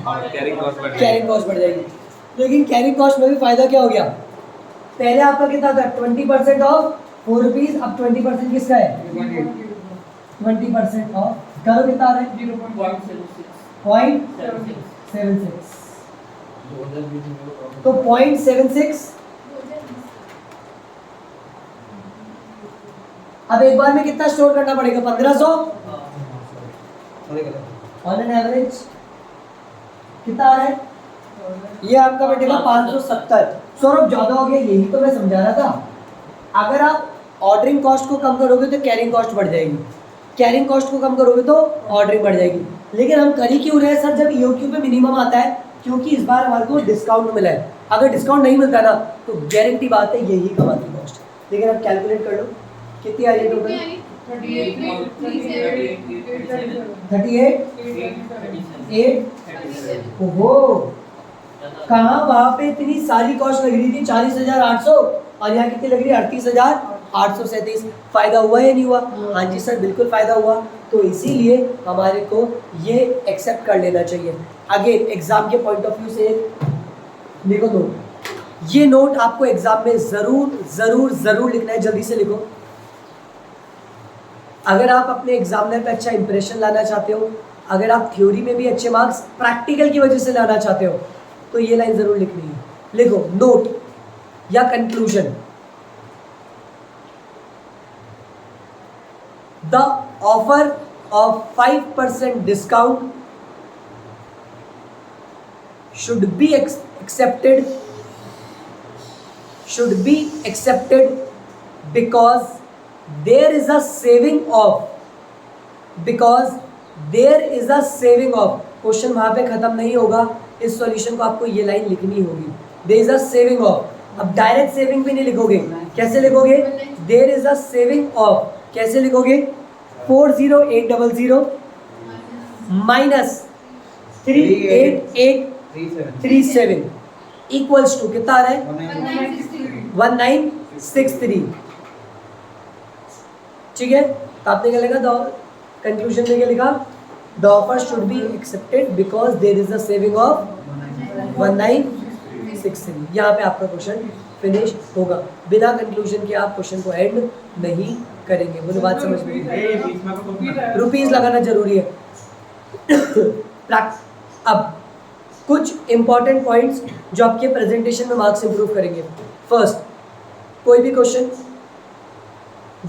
कैरिंग कॉस्ट बढ़ जाएगी। लेकिन कैरिंग कॉस्ट में भी फायदा क्या हो गया? पहले आपका कितना था? 20% ऑफ 4 रुपीज। अब 20% किसका है? 20% ऑफ। करो कितना आ रहा है? 0.76। तो 0.76। अब एक बार में कितना स्टोर करना पड़ेगा? 1500 ऑन एन एवरेज। कितना आ रहा है? ये आपका बैठेगा 570। सौरभ ज्यादा हो गया, यही तो मैं समझा रहा था। अगर आप ऑर्डरिंग कॉस्ट को कम करोगे तो कैरिंग कॉस्ट बढ़ जाएगी, कैरिंग कॉस्ट को कम करोगे तो ऑर्डरिंग बढ़ जाएगी। लेकिन हम कर ही क्यों रहे हैं सर जब EOQ पे मिनिमम आता है? क्योंकि इस बार हमारे को डिस्काउंट मिला है। अगर डिस्काउंट नहीं मिलता ना तो गारंटी बात है यही कमाती कॉस्ट। लेकिन आप कैलकुलेट कर लो कितनी आ रही है टोटल? 38। ओहो, कहाँ वहाँ पे इतनी सारी कॉस्ट लग रही थी 40,800 और यहाँ कितनी लग रही है? 38,837। फायदा हुआ या नहीं हुआ? हाँ जी सर बिल्कुल फायदा हुआ। तो इसीलिए हमारे को ये एक्सेप्ट कर लेना चाहिए। अगेन एग्जाम के पॉइंट ऑफ व्यू से लिखो नोट। ये नोट आपको एग्जाम में जरूर जरूर जरूर लिखना है, जल्दी से लिखो। अगर आप अपने एग्जामिनर पे अच्छा इंप्रेशन लाना चाहते हो, अगर आप थ्योरी में भी अच्छे मार्क्स प्रैक्टिकल की वजह से लाना चाहते हो तो ये लाइन जरूर लिखनी है। लिखो नोट या conclusion. The offer of 5% discount should be accepted because there is a saving of question वहां पे खत्म नहीं होगा, इस सॉल्यूशन को आपको ये लाइन लिखनी होगी। there is a saving of। अब डायरेक्ट सेविंग भी नहीं लिखोगे, कैसे लिखोगे? there is a saving of कैसे लिखोगे? 40800 माइनस 38837 इक्वल्स टू कितना आ रहा है? 1963। ठीक है, तो आपने क्या लिखा? कंक्लूजन में क्या लिखा? The offer should be accepted because there is a saving of 1963। यहाँ पे आपका क्वेश्चन फिनिश होगा। बिना कंक्लूजन के आप क्वेश्चन को एंड नहीं करेंगे। बोलो बात समझ में? रुपीस लगाना जरूरी है। अब कुछ इंपॉर्टेंट पॉइंट्स जो आपके प्रेजेंटेशन में मार्क्स इंप्रूव करेंगे। फर्स्ट, कोई भी क्वेश्चन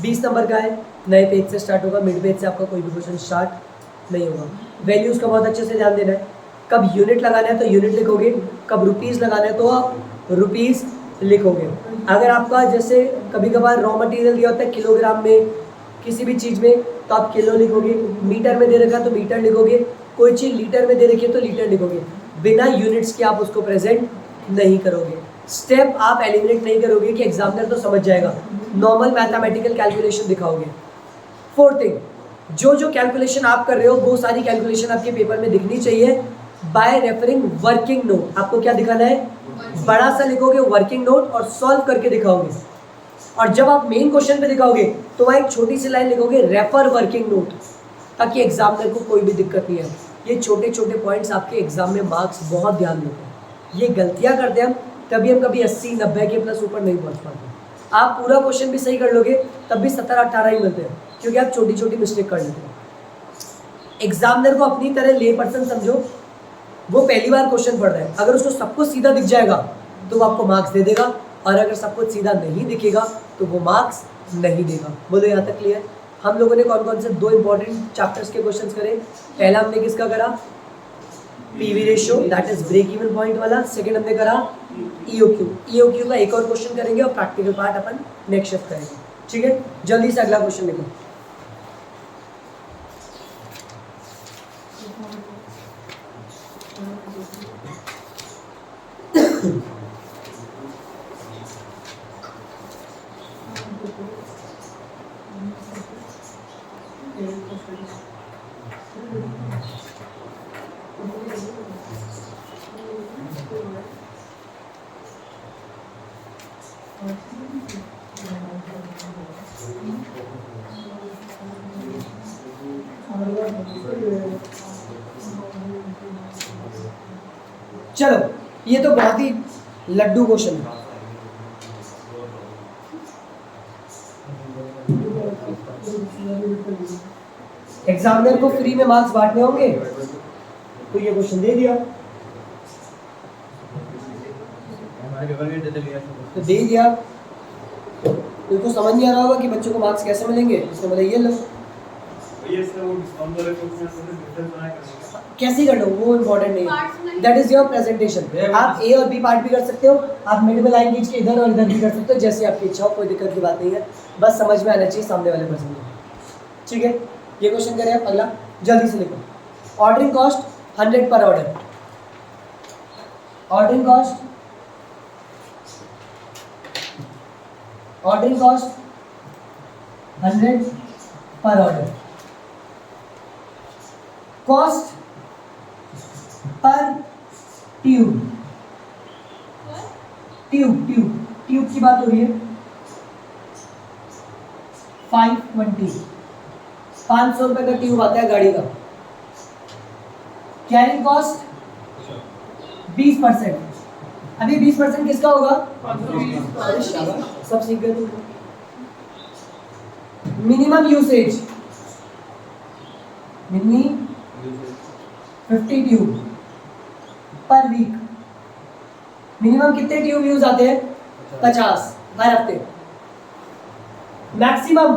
20 नंबर का है, नए पेज से स्टार्ट होगा, मिड पेज से आपका कोई भी क्वेश्चन स्टार्ट नहीं होगा। वैल्यूज़ का बहुत अच्छे से ध्यान देना है। कब यूनिट लगाना है तो यूनिट लिखोगे, कब रुपीस लगाना है तो आप रुपीस लिखोगे। अगर आपका जैसे कभी कभार रॉ मटेरियल दिया होता है किलोग्राम में किसी भी चीज़ में, तो आप किलो लिखोगे। मीटर में दे रखा तो मीटर लिखोगे। कोई चीज़ लीटर में दे रखी है तो लीटर लिखोगे। बिना यूनिट्स के आप उसको प्रेजेंट नहीं करोगे। स्टेप आप एलिमिनेट नहीं करोगे कि एग्जामिनर तो समझ जाएगा, नॉर्मल मैथमेटिकल कैलकुलेशन दिखाओगे। फोर्थ थिंग, जो कैलकुलेशन आप कर रहे हो वो सारी कैलकुलेशन आपके पेपर में दिखनी चाहिए बाय रेफरिंग वर्किंग नोट। आपको क्या दिखाना है? बड़ा सा लिखोगे वर्किंग नोट और सॉल्व करके दिखाओगे। और जब आप मेन क्वेश्चन पे दिखाओगे तो वहाँ एक छोटी सी लाइन लिखोगे रेफर वर्किंग नोट, ताकि एग्जामिनर को कोई भी दिक्कत नहीं है। ये छोटे छोटे पॉइंट्स आपके एग्जाम में मार्क्स बहुत ध्यान देते हैं। ये गलतियाँ करते हैं हम, तभी हम कभी 80-90 के प्लस ऊपर नहीं पहुँच पाते। आप पूरा क्वेश्चन भी सही कर लोगे तब भी 17-18 ही मिलते हैं, क्योंकि आप छोटी छोटी मिस्टेक कर लेते हैं। एग्जामिनर को अपनी तरह ले पर्सन समझो, वो पहली बार क्वेश्चन पढ़ रहा है। अगर उसको सब कुछ सीधा दिख जाएगा तो वो आपको मार्क्स दे देगा, और अगर सब कुछ सीधा नहीं दिखेगा तो वो मार्क्स नहीं देगा। बोलो यहाँ तक क्लियर? हम लोगों ने कौन कौन से 2 इंपॉर्टेंट चैप्टर्स के क्वेश्चंस करे? पहला हमने किसका करा? PV ratio, that is break even point वाला। सेकंड हमने करा ईओक्यू। ईओक्यू का एक और क्वेश्चन करेंगे और प्रैक्टिकल पार्ट अपन नेक्स्ट शिफ्ट करेंगे। ठीक है, जल्दी से अगला क्वेश्चन लिखो। चलो, ये तो बहुत ही लड्डू क्वेश्चन है। एग्जामिनर को फ्री में मार्क्स बांटने होंगे तो ये क्वेश्चन दे दिया, तो दे दिया। तो समझ नहीं आ रहा होगा कि बच्चों को मार्क्स कैसे मिलेंगे, इसमें बोले ये लो कैसे कर लो, वो इम्पोर्टेंट नहीं है। That is your presentation. आप ए और बी पार्ट भी कर सकते हो, आप मिड में लाइन खींच के इधर और इधर भी कर सकते हो, जैसे आपकी इच्छा हो, कोई दिक्कत की बात नहीं है। बस समझ में आना चाहिए सामने वाले पर्सन को। ठीक है, ये क्वेश्चन करें आप अगला, जल्दी से लिखो। ऑर्डरिंग कॉस्ट 100 पर ऑर्डर। ऑर्डरिंग कॉस्ट 100 पर order. Cost per tube, tube की बात हो रही है। 520, 500 रुपए का ट्यूब आता है गाड़ी का। Carrying cost 20%। अभी 20% किसका होगा? अरे शाबाश, सब सीख गए। Minimum usage, mini 50 tube per week. Minimum कितने ट्यूब यूज आते हैं? 50 हर हफ्ते। मैक्सिमम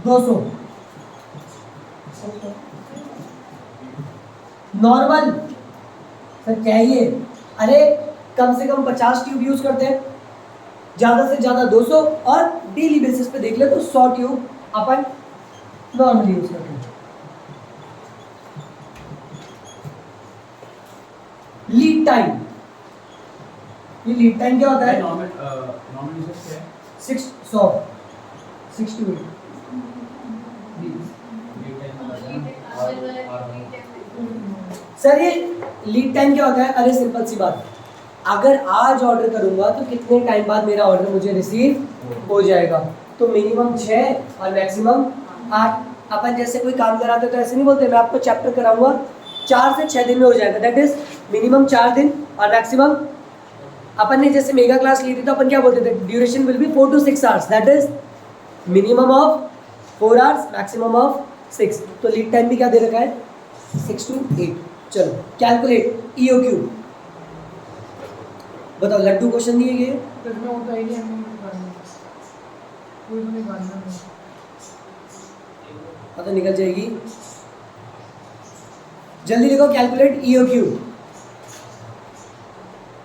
200। नॉर्मल सर क्या है? अरे कम से कम 50 ट्यूब यूज करते हैं, ज़्यादा से ज़्यादा 200, और डेली बेसिस पे देख ले तो 100 ट्यूब अपन नॉर्मली यूज करते हैं। लीड टाइम, ये लीड टाइम क्या होता है? नॉर्मल यूसेज क्या है? 6 to 8। सर ये लीड टाइम क्या होता है? अरे सिंपल सी बात, अगर आज ऑर्डर करूंगा तो कितने टाइम बाद मेरा ऑर्डर मुझे रिसीव हो जाएगा। तो मिनिमम 6 और मैक्सिमम 8। अपन जैसे कोई काम कराते तो ऐसे नहीं बोलते, मैं आपको चैप्टर कराऊंगा 4 से 6 दिन में हो जाएगा, दैट इज मिनिमम 4 दिन और मैक्सिमम, अपन ने जैसे मेगा क्लास ली थी तो अपन क्या बोलते थे, duration will be 4 to 6 hours, that is minimum of 4 hours maximum of 6। तो लीड टाइम भी क्या दे रखा है, 6 to 8। चलो कैलकुलेट EOQ, बताओ लड्डू क्वेश्चन दिए गए, इसमें होता ही नहीं, हमें निकालना कोई तो निकालना नहीं। पता निकल जाएगी, जल्दी लिखो कैलकुलेट EOQ।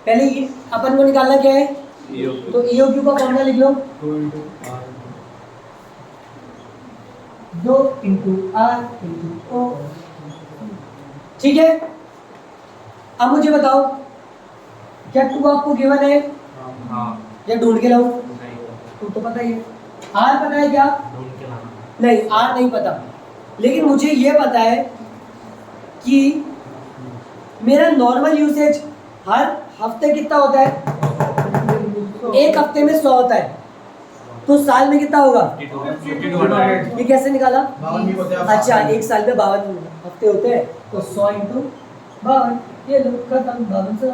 पहले अपन को निकालना क्या है, तो EOQ का फॉर्मूला लिख लो, 2 into R into O। ठीक है, अब मुझे बताओ क्या 2 आपको गिवन है या ढूंढ के लाऊं, तो पता ही है। R पता है क्या, नहीं R नहीं पता, लेकिन मुझे ये पता है कि मेरा नॉर्मल यूसेज हर हफ्ते कितना होता है, एक हफ्ते में 100 होता है, तो साल में कितना होगा, ये कैसे निकाला, अच्छा एक साल में 52 हफ्ते होते हैं, तो 100 into 52, ये लो खत्म, 5200।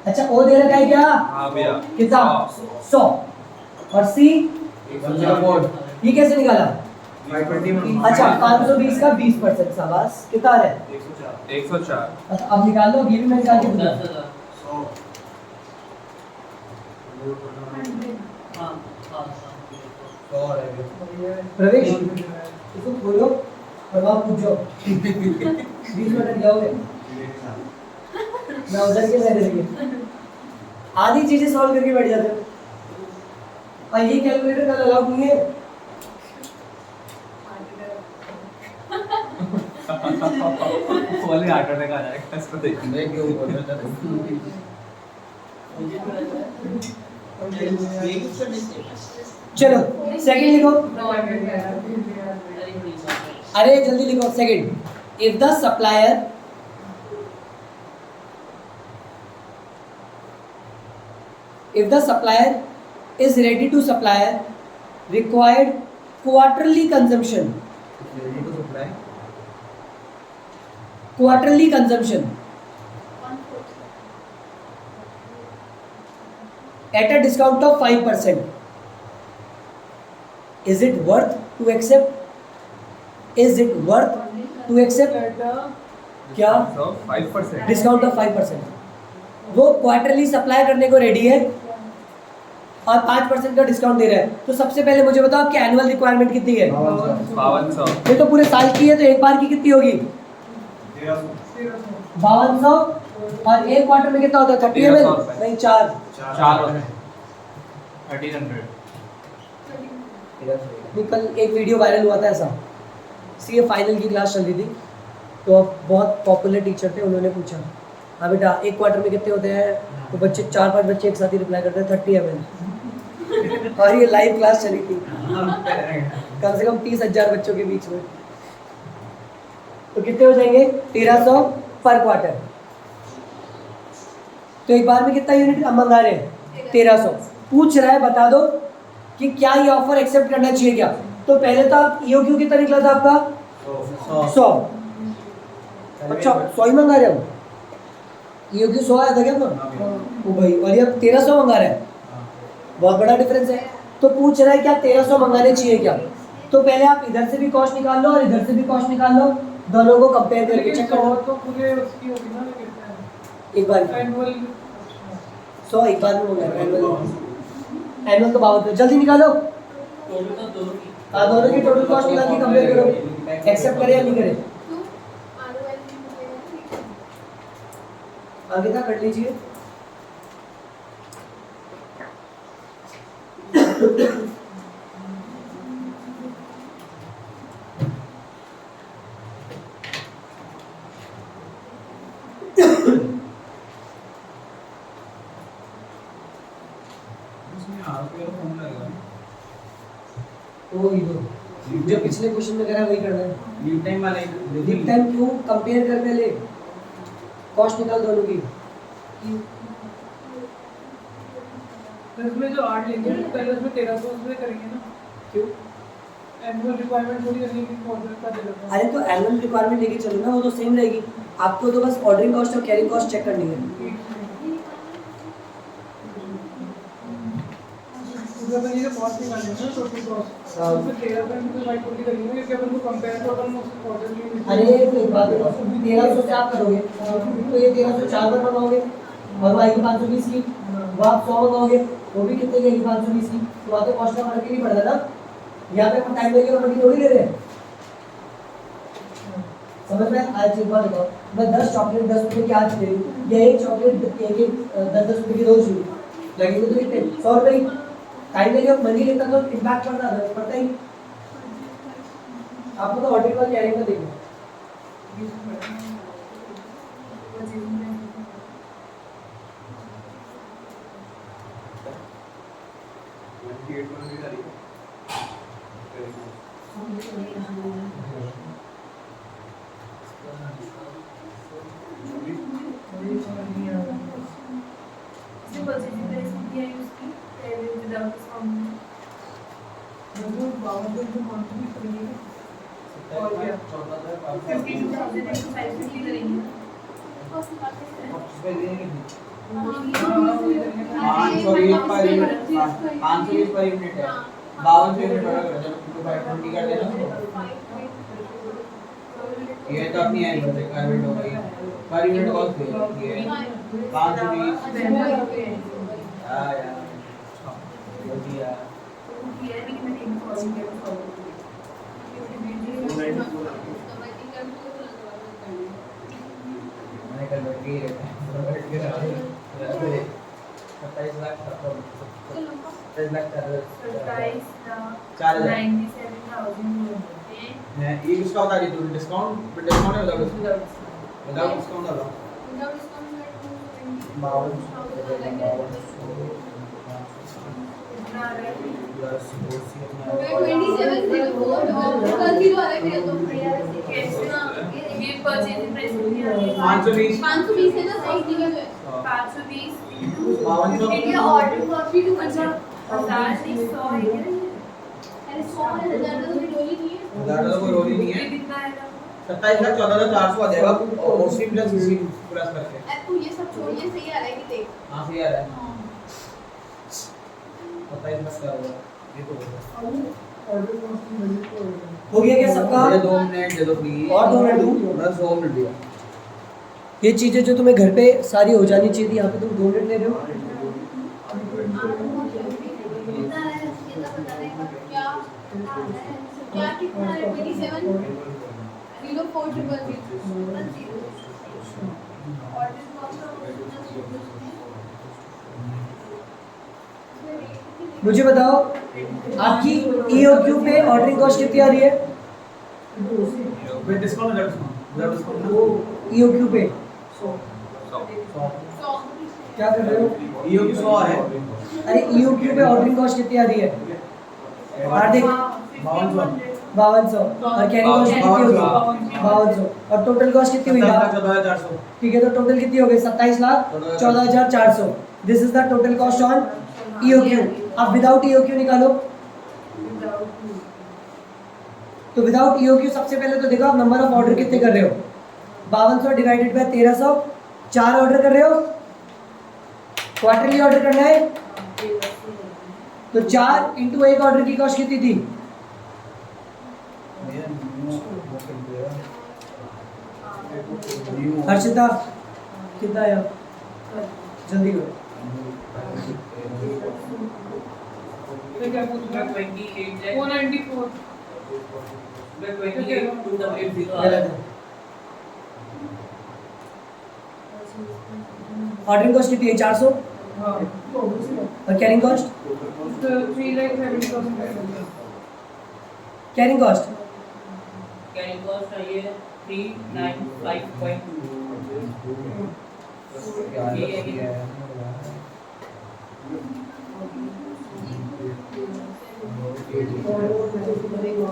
अच्छा ओ दे रखा है क्या, कितना 100, और सी ये कैसे निकाला, अच्छा 520 का 20%, शाबाश, कितना है 104। अच्छा अब निकाल लो, ये भी मैं निकाल के दूंगा। 10,000। हाँ हाँ प्रवेश इसको खोलो और वहाँ पूछ जाओ 20 मिनट जाओगे, मैं उधर के रहने लगे आधी चीजें सॉल्व करके बैठ जाते हो, और ये कैलकुलेटर कल अलाउड नहीं है। वाले 8 का आ जाएगा इसको देखने क्यों बोल रहा था। चलो सेकंड लिखो, अरे जल्दी लिखो second. If the supplier is ready to supply required quarterly consumption at a discount of 5%, is it worth to accept, क्या 5%। डिस्काउंट ऑफ 5%, वो क्वार्टरली सप्लाई करने को रेडी है और 5% का डिस्काउंट दे रहा है, तो सबसे पहले मुझे बताओ आपकी एनुअल रिक्वायरमेंट कितनी है, 5200। ये तो पूरे साल की है, तो एक बार की कितनी होगी 5200, और एक क्वार्टर में कितना होता है 30 ml, नहीं 4 1300। कल एक वीडियो वायरल हुआ था ऐसा, सीए फाइनल की क्लास चल रही थी, तो बहुत पॉपुलर टीचर थे, उन्होंने पूछा हाँ बेटा एक क्वार्टर में कितने होते हैं, तो बच्चे 4-5 बच्चे एक साथ ही रिप्लाई करते हैं 30 ml, और ये लाइव क्लास चली थी कम से कम 30,000 बच्चों के बीच में, तो कितने हो जाएंगे 1300 पर क्वार्टर, तो एक बार में कितना यूनिट हम मंगा रहे हैं 1300। पूछ रहा है बता दो कि क्या ये ऑफर एक्सेप्ट करना चाहिए क्या, तो पहले तो आप EOQ कितना निकला था आपका 100, अच्छा 100 ही मंगा रहे हो, EOQ 100 आया था क्या अपना, ओ भाई, और ये 1300 मंगा रहे हैं, बहुत बड़ा डिफरेंस है। तो पूछ रहा है क्या 1300 मंगाने चाहिए क्या, तो पहले आप इधर से भी कॉस्ट निकाल लो और इधर से भी कॉस्ट निकाल लो, दोनों को कंपेयर करके चेक कर लो, तो पूरे उसकी होगी ना, कितना है एक बार एनुअल 100 एक बार में मंगा एनुअल तो 52, जल्दी निकालो, दोनों की टोटल कॉस्ट निकाल के कंपेयर करो, एक्सेप्ट करे या नहीं करे, आगे तक कर लीजिए। वो ही दो जो पिछले क्वेश्चन में करा वही करना है, लीड टाइम वाले लीड टाइम क्यों कंपेयर कर, पहले कॉस्ट निकाल दोनों की, तो इसमें जो 8 लेंगे पहले उसमें 1300 रुपये करेंगे ना, क्यों? एनुअल रिक्वायरमेंट थोड़ी करनी है ऑर्डर का दे देता अरे तो एनुअल रिक्वायरमेंट लेके चलो ना, वो तो सेम रहेगी। आपको तो बस ऑर्डरिंग कॉस्ट और कैरिंग कॉस्ट चेक करनी है। उसका तो ये कॉस्ट निकालना है ना, टोटल कॉस्ट। हाँ। उसमें 1300 रुपये बाई 20 करेंगे क्योंकि अपन को कंपेयर तो अपन उसको ऑर्डर नहीं अरे तो एक बात बताओ, 1300 से आप करोगे तो ये 1300 4 बार मंगाओगे और वो आएगी 520 की। वो आप 100 मंगाओगे वो भी कितने की आएगी? 520 की। तो वहाँ पे कॉस्ट का फर्क ही नहीं पड़ता ना। यहाँ पे अपन टाइम लेके अपन थोड़ी ले रहे हैं। समझ में? आज एक बात बताओ, मैं 10 चॉकलेट 10 रुपए की आज दे रही हूँ या एक चॉकलेट एक 10 रुपए की रोज हुई लगेंगे तो कितने? 100 रुपए। टाइम लेके मनी लेता तो इम्पैक्ट पड़ता ही। आपको तो ऑर्डर का कैरिंग का देखना। ये तो अपनी एनुअल रिक्वायरमेंट हो गई। पर यूनिट कॉस्ट ये 520। हां यार जल्दी यार मैंने कल बैठ के 27 लाख 27 लाख 4,000 है। ये किसका बता रही तू? डिस्काउंट है विदाउट डिस्काउंट वाला 520 है ना, सही ठीक है। 520 ये ऑर्डर कॉपी टू अच्छा 1000 नहीं 100 है क्या? अरे 100 है, 1000 तो कोई रोल ही नहीं है। 1000 तो कोई रोल ही नहीं है। कितना आएगा? 27,14,400 आ जाएगा और ओसी प्लस इसी प्लस करके। अब तू ये सब छोड़, ये सही आ रहा है कि देख। हां सही आ रहा है। 27 प्लस क्या होगा? ये तो होगा। हो गया क्या सबका? मुझे 2 मिनट दे दो प्लीज। और 2 मिनट दूं? बस 2 मिनट दिया। ये चीजें जो तुम्हें घर पे सारी हो जानी चाहिए थी, यहाँ पे तुम 2 मिनट ले रहे हो। कितना है ये तो बता दे। क्या कितना है? 27 0400 ऑर्डर कॉस्ट मुझे बताओ आपकी EOQ पे ऑर्डरिंग कॉस्ट कितनी आ रही है? With discount without discount EOQ पे 100 क्या कर रहे हो? EOQ 100 है। अरे EOQ पे ऑर्डरिंग कॉस्ट कितनी आ रही है? हार्दिक 5200 और कैरिंग कॉस्ट कितनी होगी? 5200 और टोटल कॉस्ट कितनी हुई? 14,400। ठीक है, तो टोटल कितनी हो गई? 27,14,400। This is the total cost on EOQ। अब विदाउट EOQ निकालो। तो विदाउट EOQ सबसे पहले तो देखो आप नंबर ऑफ ऑर्डर कितने कर रहे हो। 5200 डिवाइडेड बाय 1300, 4 ऑर्डर कर रहे हो। क्वार्टरली ऑर्डर करना है तो 4 इंटू 1 ऑर्डर की कॉस्ट कितनी थी? हर्षिता कितना आया? जल्दी करो। मैं क्या पूछ रहा 28 है 494 28,280 गलत है। ऑर्डरिंग कॉस्ट कितनी है? 400 हां और carrying cost? 3,70,000 carrying cost carrying cost है ये 395.2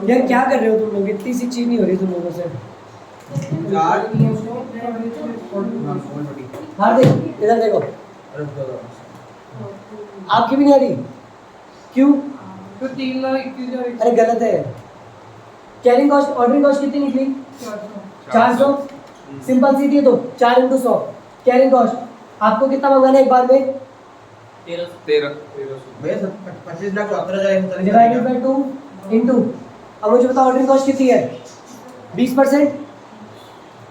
यार क्या कर रहे हो तुम लोग? इतनी सी चीज नहीं हो रही तुम लोगों से। 4 हार्दिक इधर देखो। आपकी भी नहीं आ रही? क्यों? तो 3,21,000 अरे गलत है। कैरिंग कॉस्ट, ऑर्डरिंग कॉस्ट कितनी निकली? 400। सिंपल सी थी तो 4 × 100 कैरिंग कॉस्ट। आपको कितना मंगाना है एक बार में? 13 भैया 25,74,000 डिवाइडेड बाय 2 इनटू, अब मुझे बताओ ऑर्डरिंग कॉस्ट कितनी है? 20%।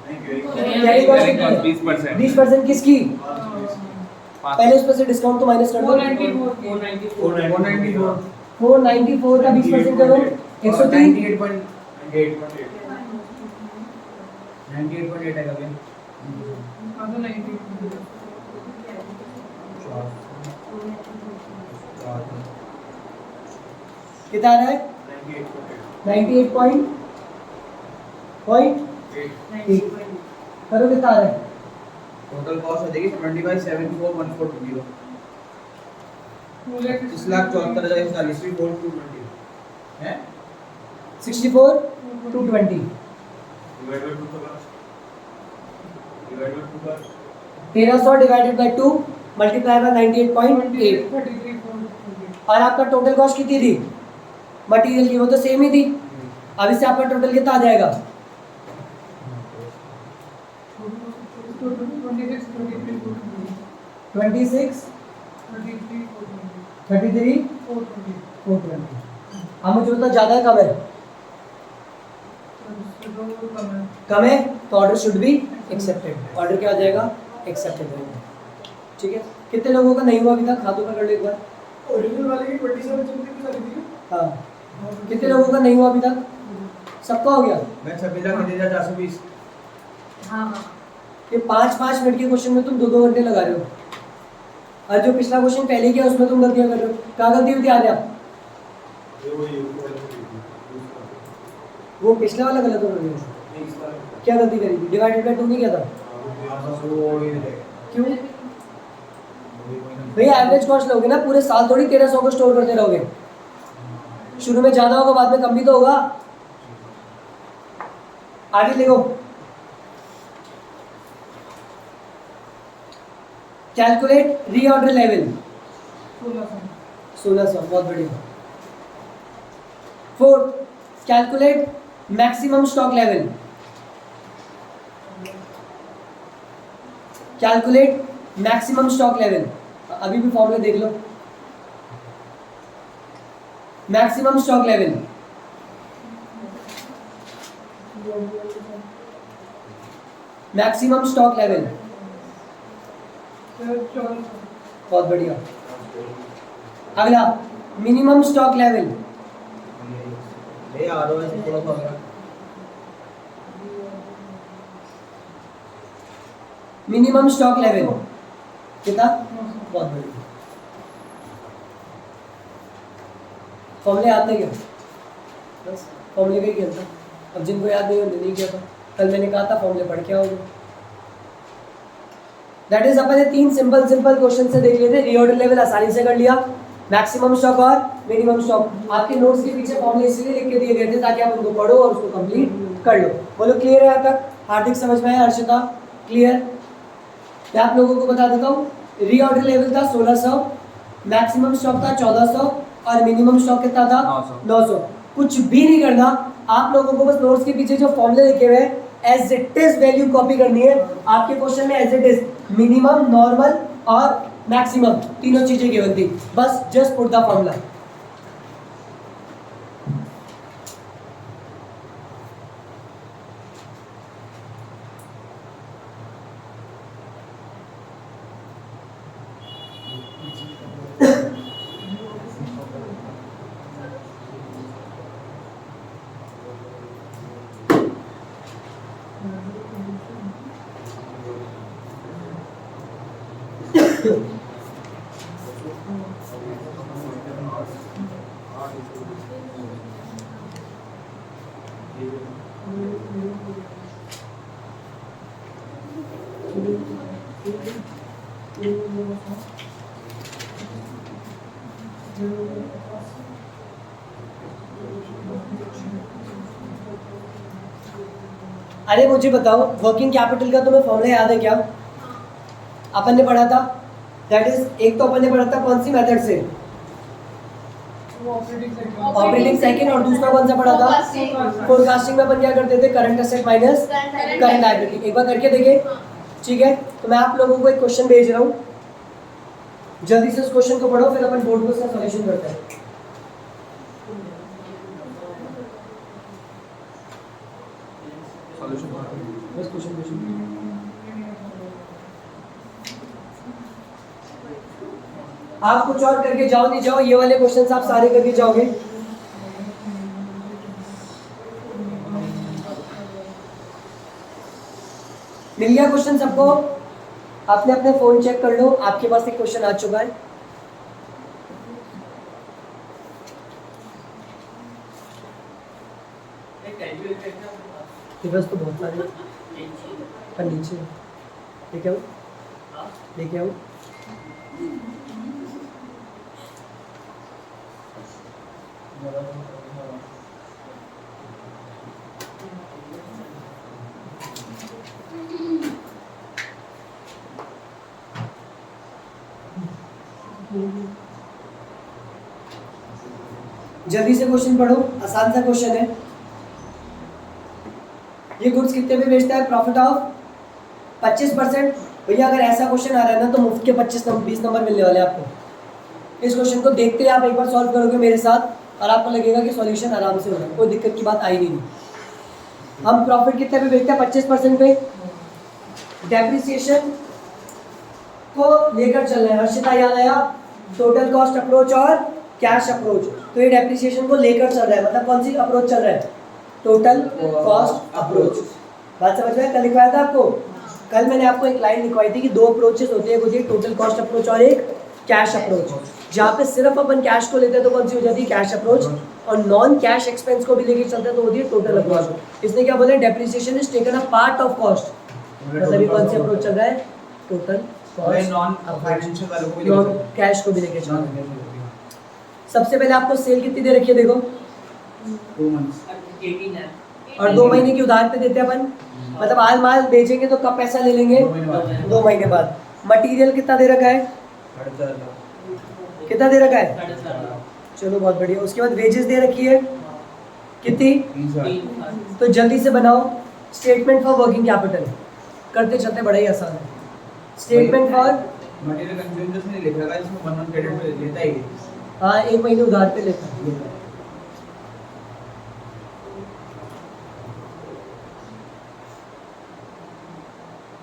कैरिंग कॉस्ट कितनी है? 20%। 20% किसकी? पहले उस पर से डिस्काउंट तो माइनस कर दो। 494 494 का 20% करो 103। 98.8 है कभी। हाँ तो 90 कितना आ रहा है? 98.8 करो कितना आ रहा है? टोटल कॉस्ट हो जाएगी 25,74,140 पूरे 30,74,040 है 64,220 1300 डिवाइडेड बाय 2 मल्टीप्लाई बाय 98.8 और आपका टोटल कॉस्ट कितनी थी मटेरियल की? वो तो सेम ही थी। अब इससे आपका टोटल कितना आ जाएगा? 26 33 420। अब मुझे बता ज़्यादा है कम है? कम है तो order should be accepted. Order क्या आ जाएगा? एक्सेप्टेड रहेगा। ठीक है, कितने लोगों का नहीं हुआ अभी तक? हाथों पकड़ लो एक बार। ओरिजिनल वाले की 27 चलती सारी थी। हाँ, कितने लोगों का नहीं हुआ अभी तक? सबका हो गया? मैं 26,33,420 ये 5-5 मिनट के क्वेश्चन में तुम 2-2 घंटे लगा रहे हो, और जो पिछला क्वेश्चन पहले किया उसमें तुम गलतियां कर रहे हो। क्या गलती हुई थी आज आप? वो पिछला वाला गलत हो रही है। क्या गलती करी थी? डिवाइडेड बाय 2 नहीं किया था? क्यों भैया? एवरेज कॉस्ट लोगे ना, पूरे साल थोड़ी 1300 को स्टोर करते रहोगे। शुरू में ज्यादा होगा, बाद में कम भी तो होगा। आगे लिखो, कैलकुलेट रीऑर्डर लेवल 1600। बहुत बढ़िया। 4th, calculate maximum stock level. Calculate maximum stock level, अभी भी फॉर्मूला देख लो। Maximum stock level, maximum stock level. बहुत बढ़िया। अगला, मिनिमम स्टॉक लेवल। ये आ रहा है थोड़ा सा मिनिमम स्टॉक लेवल कितना? बहुत बढ़िया। फॉर्मूले याद नहीं क्या? बस फॉर्मूले का ही खेलता। अब जिनको याद नहीं उन्होंने नहीं किया था। कल मैंने कहा था फॉर्मूले पढ़ के आओगे। दैट इज अपन ने 3 सिंपल क्वेश्चन से देख लिए थे। रीऑर्डर लेवल आसानी से कर लिया, मैक्सिमम स्टॉक और मिनिमम स्टॉक। आपके नोट्स के पीछे फॉर्मूले इसलिए लिख के दिए गए थे ताकि आप उनको पढ़ो और उसको कंप्लीट कर लो। बोलो क्लियर है यहाँ तक? हार्दिक समझ में आया? हर्षिता क्लियर? मैं आप लोगों को बता देता हूँ, रीऑर्डर लेवल था 1600, मैक्सिमम स्टॉक था 1400 और मिनिमम स्टॉक कितना था? 900। कुछ भी नहीं करना, आप लोगों को बस नोट्स के पीछे जो फॉर्मूले लिखे हुए हैं as it is value copy करनी है। आपके क्वेश्चन में as it is minimum, normal और मैक्सिमम तीनों चीजें गिवन थी। बस जस्ट पुट द फॉर्मूला। अरे मुझे बताओ, वर्किंग कैपिटल का तुम्हें फॉर्मूला याद है क्या? अपन ने पढ़ा था दैट इज, एक तो अपन ने पढ़ा था कौन सी मेथड से, ऑपरेटिंग सेकंड, और दूसरा कौन सा पढ़ा था, फोरकास्टिंग में अपन क्या करते थे, current asset minus current liability. एक बार करके देखें, ठीक है। तो मैं आप लोगों को एक क्वेश्चन भेज रहा हूँ, जल्दी से उस क्वेश्चन को पढ़ो, फिर अपन बोर्ड में उसका सॉल्यूशन करते हैं। बस क्वेश्चन आप कुछ और करके जाओ नहीं जाओ, ये वाले क्वेश्चंस आप सारे करके जाओगे। मिल गया क्वेश्चन सबको? आपने अपने फोन चेक कर लो, आपके पास एक क्वेश्चन आ चुका है। बस तो बहुत सारे पर नीचे लेके आओ, लेके आओ। जल्दी से क्वेश्चन पढ़ो, आसान सा क्वेश्चन है। ये गुड्स कितने में बेचता है, प्रॉफिट ऑफ 25%। भैया अगर ऐसा क्वेश्चन आ रहा है ना तो मुफ्त के 20 नंबर मिलने वाले हैं आपको। इस क्वेश्चन को देखते ही आप एक बार सॉल्व करोगे मेरे साथ और आपको लगेगा कि सॉल्यूशन आराम से हो रहा है, कोई दिक्कत की बात आई नहीं। हम प्रॉफिट कितने पे बेचते हैं, 25% पे। डेप्रिसिएशन को लेकर चल रहे हैं, हर्षिता याद आया, टोटल कॉस्ट अप्रोच और कैश अप्रोच। तो ये डेप्रिसिएशन को लेकर चल रहा है, मतलब कौन सी अप्रोच चल रहा है, टोटल कॉस्ट अप्रोच। बात समझ में? कल लिखवाया था आपको, कल मैंने आपको एक लाइन लिखवाई थी कि दो अप्रोचेस होती है, एक टोटल कॉस्ट अप्रोच और एक कैश अप्रोच। जहाँ पे सिर्फ अपन कैश को लेते हैं तो कौन सी हो जाती है, कैश अप्रोच, और नॉन कैश एक्सपेंस को भी लेके चलते हैं तो होती है टोटल अप्रोच। इसने क्या बोला, depreciation is taken a part of cost, मतलब ये कौन सी अप्रोच चल रहा है, टोटल कॉस्ट, नॉन कैश को भी लेके चल रहा है। सबसे पहले आपको सेल कितनी दे रखी है, देखो 2 months और 2 महीने की उधार पे देते हैं अपन, मतलब आज माल बेचेंगे तो कब पैसा ले लेंगे, 2 महीने बाद। मटेरियल कितना दे रखा है, 4.5 कितना दे रखा है, 3.5 चलो बहुत बढ़िया। उसके बाद वेजेस दे रखी है कितनी, 3 तो जल्दी से बनाओ स्टेटमेंट फॉर वर्किंग कैपिटल, करते चलते बड़ा ही आसान है। स्टेटमेंट फॉर, मटेरियल कंज्यूम नहीं लिख रखा है, इसमें 1 month क्रेडिट पे लेता ही है। हाँ 1 महीने उधार पे लेता है।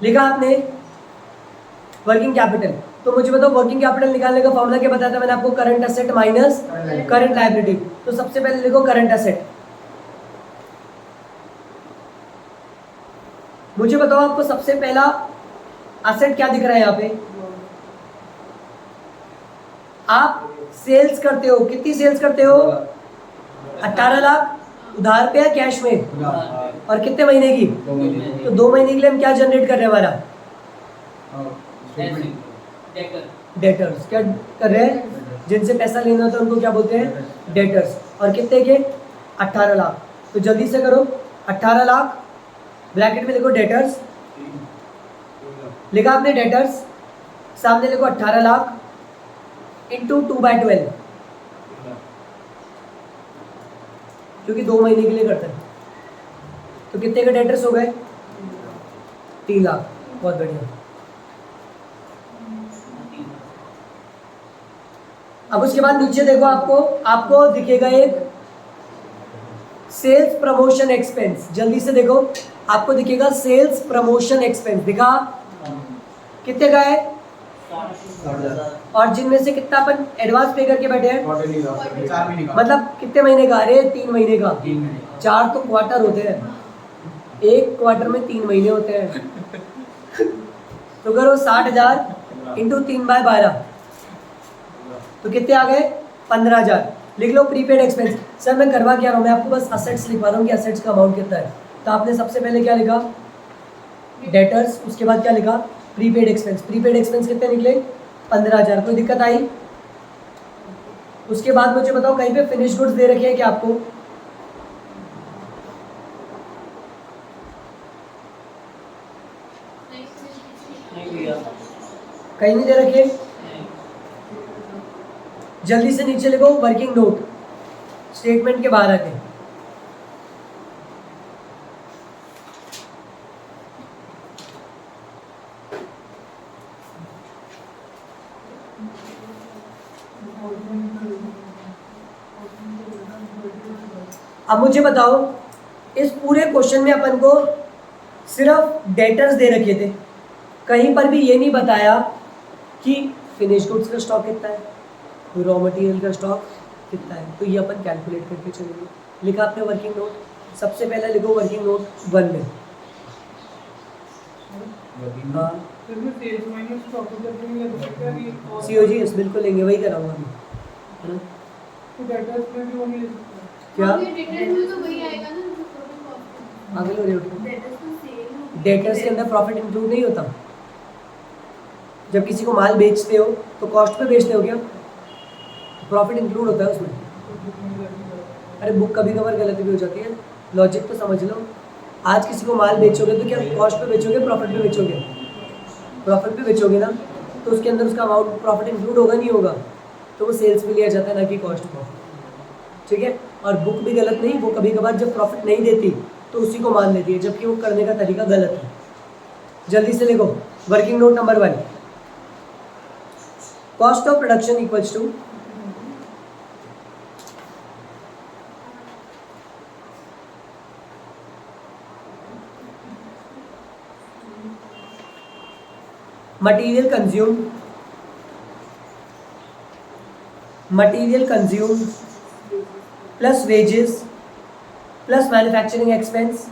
लिखा आपने वर्किंग कैपिटल, तो मुझे बताओ वर्किंग कैपिटल निकालने का फॉर्मूला क्या बताया था मैंने आपको, current asset minus current liability. तो सबसे पहले लिखो करंट एसेट। मुझे बताओ आपको सबसे पहला एसेट क्या दिख रहा है यहाँ पे, आप सेल्स करते हो, कितनी सेल्स करते हो, 18 लाख उधार पे या कैश में, और कितने महीने की, 2 महीने तो 2 महीने के लिए हम क्या जनरेट कर रहे हैं, हमारा डेटर्स। क्या कर रहे हैं, जिनसे पैसा लेना होता है उनको क्या बोलते हैं, डेटर्स। और कितने के, 18 लाख। तो जल्दी से करो, 18 लाख ब्रैकेट में लिखो डेटर्स, लिखा आपने डेटर्स, सामने लिखो 18 लाख इंटू 2/12, क्योंकि 2 महीने के लिए करते हैं। तो कितने के डेटर्स हो गए, 3 लाख। बहुत बढ़िया। अब उसके बाद नीचे देखो, आपको दिखेगा एक सेल्स प्रमोशन एक्सपेंस। जल्दी से देखो, आपको दिखेगा सेल्स प्रमोशन एक्सपेंस, दिखा कितने का है, और जिनमें से कितना अपन एडवांस पे करके बैठे हैं, 4 महीने का, मतलब कितने महीने का, अरे 3 महीने का। 3 महीने 4 तो क्वार्टर होते हैं, एक क्वार्टर में 3 महीने होते हैं। तो करो 60,000 इंटू 3/12, तो कितने आ गए, 15,000। लिख लो प्रीपेड एक्सपेंस। सर मैं करवा क्या रहा हूँ, मैं आपको बस असेट्स लिखवा रहा हूँ कि असेट्स का अमाउंट कितना है। तो आपने सबसे पहले क्या लिखा, डेटर्स, उसके बाद क्या लिखा, प्रीपेड एक्सपेंस। प्रीपेड एक्सपेंस कितने निकले, 15,000। कोई दिक्कत आई? उसके बाद मुझे बताओ, कहीं पे फिनिश गुड्स दे रखे हैं क्या आपको, कहीं नहीं दे रखे, जल्दी से नीचे लिखो वर्किंग नोट, स्टेटमेंट के बाहर आके। अब मुझे बताओ, इस पूरे क्वेश्चन में अपन को सिर्फ डेटर्स दे रखे थे, कहीं पर भी ये नहीं बताया कि फिनिश गुड्स का स्टॉक कितना है, रॉ मटेरियल का स्टॉक कितना है। तो ये अपन कैलकुलेट करके चलेंगे। लिखा आपने वर्किंग नोट, सबसे पहले लिखो वर्किंग नोट 1 में। हाँ इसमें सेल्स माइनस प्रॉफिट जब भी लग सकता है ये cost- COG यस बिल्कुल लेंगे, वही कराऊंगा अभी, है ना? तो डेटर्स में भी वो नहीं ले सकता। क्या हाँ, ये डिटेल्स में तो वही आएगा ना जो टोटल कॉस्ट आगे लो रेट, डेटर्स तो सेल डेटर्स के अंदर प्रॉफिट इंक्लूड नहीं होता। जब किसी को माल बेचते हो तो कॉस्ट पे बेचते हो क्या, प्रॉफिट इंक्लूड होता है उसमें। अरे बुक कभी कभार गलत भी हो जाती है, लॉजिक तो समझ लो। आज किसी को माल बेचोगे तो क्या कॉस्ट पे बेचोगे, प्रॉफिट पे बेचोगे? प्रॉफिट पे बेचोगे ना, तो उसके अंदर उसका अमाउंट प्रॉफिट इंक्लूड होगा नहीं होगा, तो वो सेल्स में लिया जाता है ना कि कॉस्ट में, ठीक है। और बुक भी गलत नहीं, वो कभी कभार जब प्रॉफिट नहीं देती तो उसी को मान लेती है, जबकि वो करने का तरीका गलत है। जल्दी से लिखो working note number 1, cost of production equals to material consume plus wages plus manufacturing expense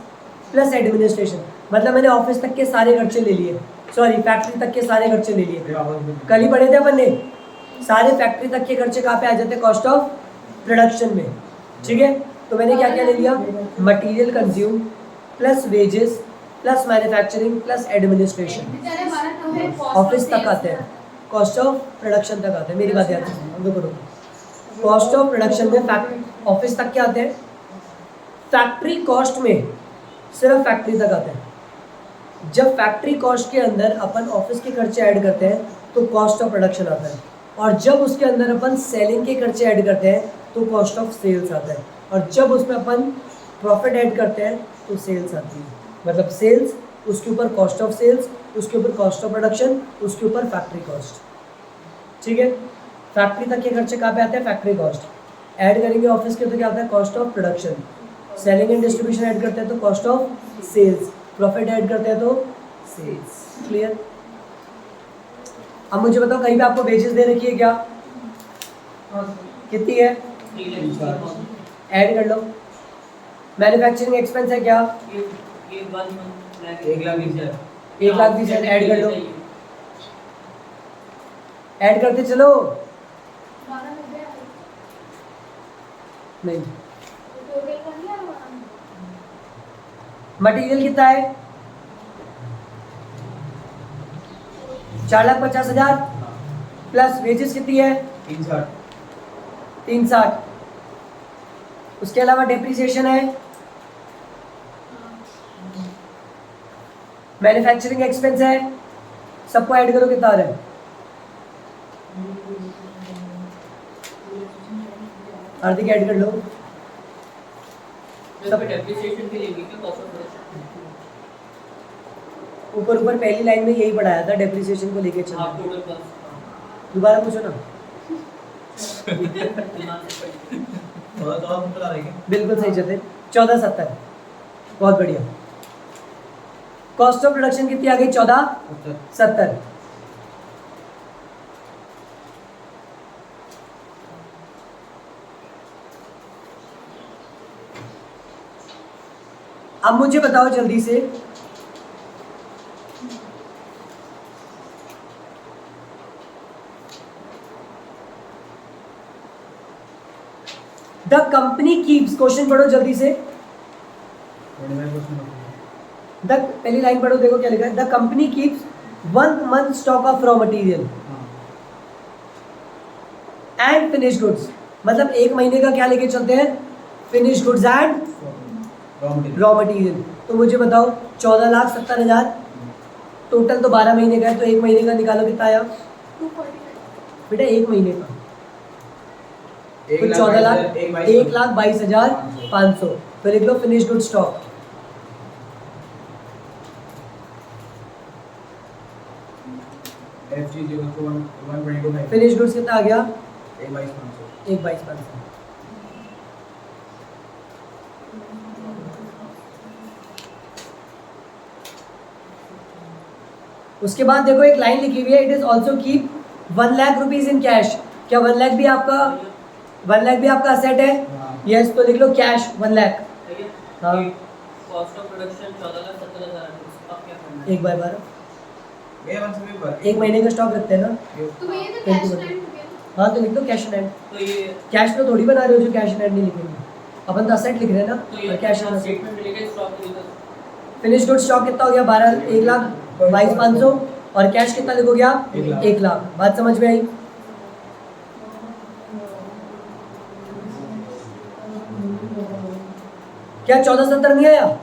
plus administration. मतलब मैंने ऑफिस तक के सारे खर्चे ले लिए, सॉरी फैक्ट्री तक के सारे खर्चे ले लिए। कल ही पढ़े थे अपन ने, सारे फैक्ट्री तक के खर्चे कहाँ पे आ जाते हैं, कॉस्ट ऑफ प्रोडक्शन में, ठीक है। तो मैंने क्या क्या ले लिया, material consume plus wages plus manufacturing plus administration. बेचारे हमारा तो है ऑफिस तक आते हैं, कॉस्ट ऑफ प्रोडक्शन तक आते हैं। मेरी बात याद करो, कॉस्ट ऑफ प्रोडक्शन में ऑफिस तक क्या आते हैं, फैक्ट्री कॉस्ट में सिर्फ फैक्ट्री तक आते हैं। जब फैक्ट्री कॉस्ट के अंदर अपन ऑफिस के खर्चे ऐड करते हैं तो कॉस्ट ऑफ प्रोडक्शन आता है, और जब उसके अंदर अपन सेलिंग के खर्चे ऐड करते हैं तो कॉस्ट ऑफ सेल्स आता है, और जब उसमें अपन प्रॉफिट ऐड करते हैं तो सेल्स आती है। मतलब सेल्स, उसके ऊपर कॉस्ट ऑफ सेल्स, उसके ऊपर कॉस्ट ऑफ प्रोडक्शन, उसके ऊपर फैक्ट्री कॉस्ट, ठीक है। फैक्ट्री तक के खर्चे कहाँ पे आते हैं, फैक्ट्री कॉस्ट ऐड करेंगे ऑफिस के तो क्या आता है, cost of production. Selling and distribution add करते हैं तो cost of sales, profit add करते हैं तो सेल्स। क्लियर। अब मुझे बताओ, कहीं पे आपको वेजेस दे रखी है क्या, कितनी है, ऐड कर लो। मैन्युफैक्चरिंग एक्सपेंस है क्या, 1,20,000 ऐड कर लो, ऐड करते चलो। 12,90 नहीं, टोटल कर लिया मटेरियल कितना है, 4,50,000 प्लस वेजेस कितनी है, 360। उसके अलावा डेप्रिसिएशन है, मैन्युफैक्चरिंग एक्सपेंस है, सबको ऐड करो कितना आ रहा है, हार्दिक ऐड कर लो। सब डेप्रिसिएशन भी लेंगे क्या, कॉस्ट ऑफ प्रोडक्शन? ऊपर ऊपर पहली लाइन में यही पढ़ाया था, डेप्रिसिएशन को लेके चलना। हाफ टोटल कॉस्ट दोबारा पूछो ना, बिल्कुल सही चलते। 1470, बहुत बढ़िया। कॉस्ट ऑफ प्रोडक्शन कितनी आ गई, 1470। अब मुझे बताओ जल्दी से, द कंपनी कीप्स, क्वेश्चन पढ़ो जल्दी से। द पहली लाइन पढ़ो, देखो क्या लिखा है, the company keeps 1 month stock of raw material and finish goods. मतलब 1 महीने का क्या लेके चलते हैं, finish goods and raw material. तो मुझे बताओ 14,70,000 टोटल, तो 12 महीने का है, तो 1 महीने का निकालो कितना आया 245 बेटा, 1 महीने का तो 14,22,500। तो लिख लो finish good stock. FG 122.5 finish goods कितना आ गया? 122,500 1,22,500। उसके बाद देखो एक लाइन लिखी हुई है, it is also keep 1 lakh rupees in cash. क्या 1 लाख भी आपका असेट है? हाँ। यस, तो लिख लो कैश 1 लाख। हाँ। कॉस्ट ऑफ प्रोडक्शन 14,70,000 है, उसका क्या करना है? 1/12 ये वन से भी बात एक महीने का स्टॉक रखते हैं ना। तो ये तो कैश 20 टाइम हो गया। हाँ, तो लिख दो कैश एंड। तो ये कैश फ्लो थोड़ी बना रहे हो जो कैश एंड नहीं लिखेंगे, अपन तो असेट लिख रहे हैं ना। तो और ये कैश एंड स्टेटमेंट मिलेगा स्टॉक मिलेगा। फिनिश गुड स्टॉक कितना हो गया? 1,22,500। और कैश कितना लिखोगे आप? 1 लाख। बात समझ में आई? क्या 1470 नहीं आया?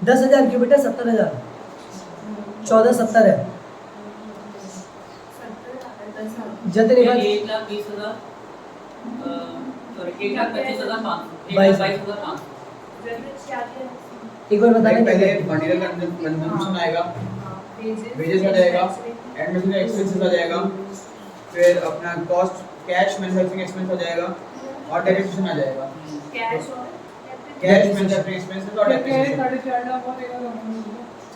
10,000 क्यों बेटा? 70,000। 1470 है। जल्दी ये निकाल। 1,20,000 सॉरी 1,25,500 22,000। 22,500। एक बार बताना पहले क्या? मटेरियल कंजम्पशन आएगा, वेजेस आ जाएगा, एडमिनिस्ट्रेटिव एक्सपेंसेस आ जाएगा, फिर अपना कॉस्ट कैश मैन्युफैक्चरिंग एक्सपेंस आ जाएगा और टैक्सेशन आ जाएगा। कैश मैन्युफैक्चरिंग एक्सपेंसेस और क्या है? टैक्सेशन 4.5 लाख और 1 लाख।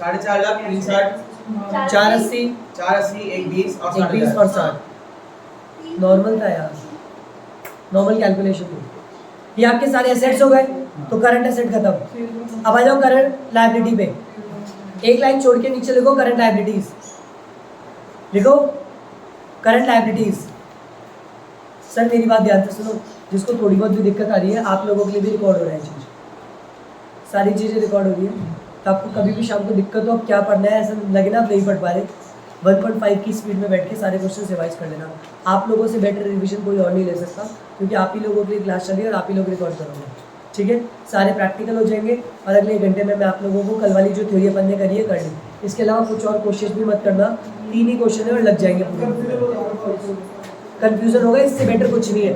4.5 लाख 360 480, 480 120 और 120 और 60। नॉर्मल था यार, नॉर्मल कैलकुलेशन थी। ये आपके सारे एसेट्स हो गए, तो करंट एसेट खत्म। अब आ जाओ करंट लायबिलिटी पे। एक लाइन छोड़ के नीचे लिखो करंट लायबिलिटीज। लिखो करंट लायबिलिटीज। सर मेरी बात ध्यान से सुनो, जिसको थोड़ी बहुत भी दिक्कत आ रही है, आप लोगों के लिए भी रिकॉर्ड हो रहा है चीज़, सारी चीज़ें रिकॉर्ड हो रही है। तो आपको कभी भी शाम को दिक्कत हो, अब क्या पढ़ना है ऐसा लगे ना आप नहीं पढ़ पा रहे, 1.5 की स्पीड में बैठ के सारे क्वेश्चन रिवाइज कर लेना। आप लोगों से बेटर रिवीजन कोई और नहीं ले सकता, क्योंकि आप ही लोगों के लिए क्लास चल रही है और आप ही लोग रिकॉर्ड करोगे। ठीक है, सारे प्रैक्टिकल हो जाएंगे और अगले 1 घंटे में मैं आप लोगों को कल वाली जो थ्योरी अपन ने करी है कर ली। इसके अलावा कुछ और क्वेश्चन भी मत करना, 3 ही क्वेश्चन है और लग जाएंगे पूरे। कन्फ्यूजन होगा, इससे बेटर कुछ नहीं है।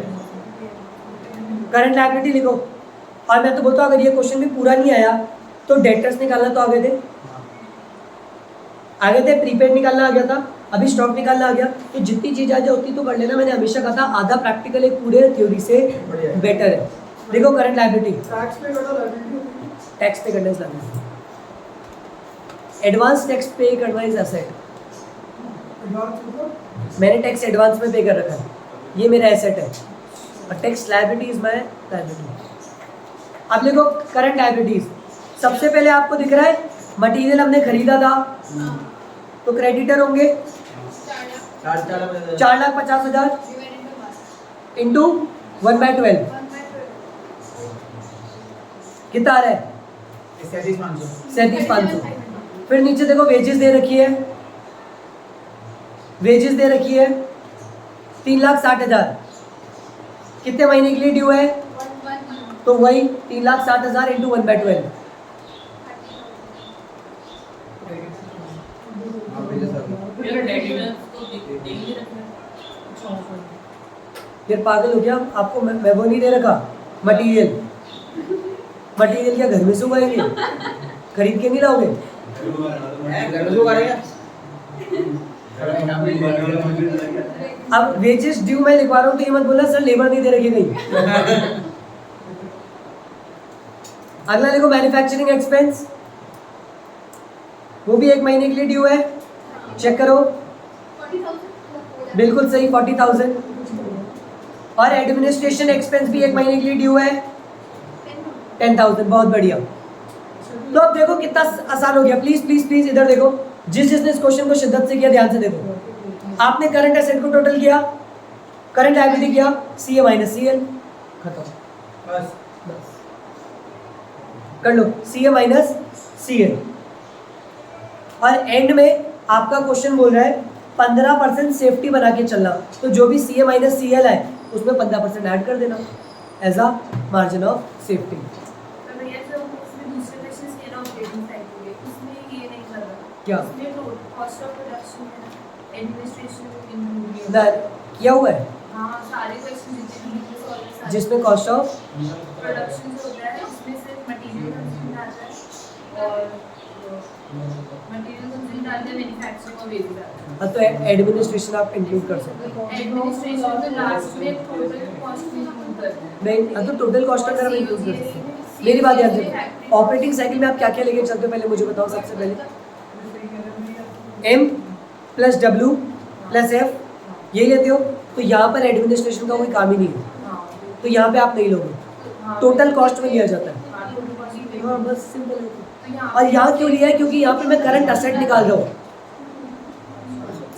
करंट लायबिलिटी लिखो। और मैं तो बोलता हूँ अगर ये क्वेश्चन भी पूरा नहीं आया तो डेटर्स निकालना तो आगे थे, प्रीपेड निकालना आ गया था, अभी स्टॉक निकालना आ गया। तो जितनी चीज़ आ जाए उतनी तो कर लेना। मैंने हमेशा कहा था आधा प्रैक्टिकल एक पूरे थ्योरी से बेटर है। देखो करंट लायबिलिटी, टैक्स पे करना लायबिलिटी होती है। टैक्स पे करना इज लायबिलिटी, एडवांस टैक्स पे करना इज एसेट। एडवांस मतलब मैंने टैक्स एडवांस में पे कर रखा है, ये मेरा एसेट है और tax liability is my liability. अब देखो करंट लायबिलिटीज, सबसे पहले आपको दिख रहा है मटेरियल हमने खरीदा था, तो क्रेडिटर होंगे 4,50,000 इंटू 1/12 कितना आ रहा है? 37,500। फिर नीचे देखो वेजेस दे रखी है, 3,60,000 कितने महीने के लिए ड्यू है? तो वही 3,60,000 इंटू 1/12। फिर डेटिवेंस तो डेली रखना है। फिर पागल हो गया आपको? मैं वो नहीं दे रखा मटेरियल क्या घर में से उगाएंगे? खरीद के नहीं लाओगे? अब वेजेस ड्यू मैं लिखवा रहा हूँ तो ये मत बोलना सर लेबर नहीं दे रखी कहीं। अगला देखो मैन्युफैक्चरिंग एक्सपेंस, वो भी 1 महीने के लिए ड्यू है, चेक करो। बिल्कुल सही 40,000। और एडमिनिस्ट्रेशन एक्सपेंस भी 1 महीने के लिए ड्यू है 10,000। बहुत बढ़िया। तो अब देखो कितना आसान हो गया। प्लीज प्लीज प्लीज इधर देखो, जिसने इस क्वेश्चन को शिद्दत से किया ध्यान से देखो। आपने करंट एसेट को टोटल किया, करंट लायबिलिटी किया, CA माइनस CL, खत्म। बस कर लो CA माइनस CL। और एंड में आपका क्वेश्चन बोल रहा है 15% सेफ्टी बना के चलना, तो जो भी CA माइनस CL है उसमें 15% ऐड कर देना as a margin of safety. क्या किया हुआ है हाँ सारे क्वेश्चन जितने भी सॉल्व सारे जिसमें कॉस्ट ऑफ प्रोडक्शन जो होता है उसमें सिर्फ मटेरियल कंज्यूम आता है और मटेरियल कंज्यूम डालते हैं मैन्युफैक्चरिंग और वेजेस आता है। तो एडमिनिस्ट्रेशन आप इंक्लूड कर सकते हो। एडमिनिस्ट्रेशन तो लास्ट में टोटल कॉस्ट में इंक्लूड करते हैं। नहीं तो टोटल कॉस्ट अगर आप इंक्लूड कर सकते हो। मेरी बात याद रखो, ऑपरेटिंग साइकिल में आप क्या क्या लेके चलते हो पहले मुझे बताओ। सबसे पहले M plus W plus F ये लेते हो, तो यहाँ पर एडमिनिस्ट्रेशन का कोई काम ही नहीं है, तो यहाँ पे आप नहीं लोगे, टोटल कॉस्ट में लिया जाता है। हाँ बस सिंपल है। और यहाँ क्यों लिया है? क्योंकि यहाँ पे मैं करंट असेट निकाल रहा हूँ,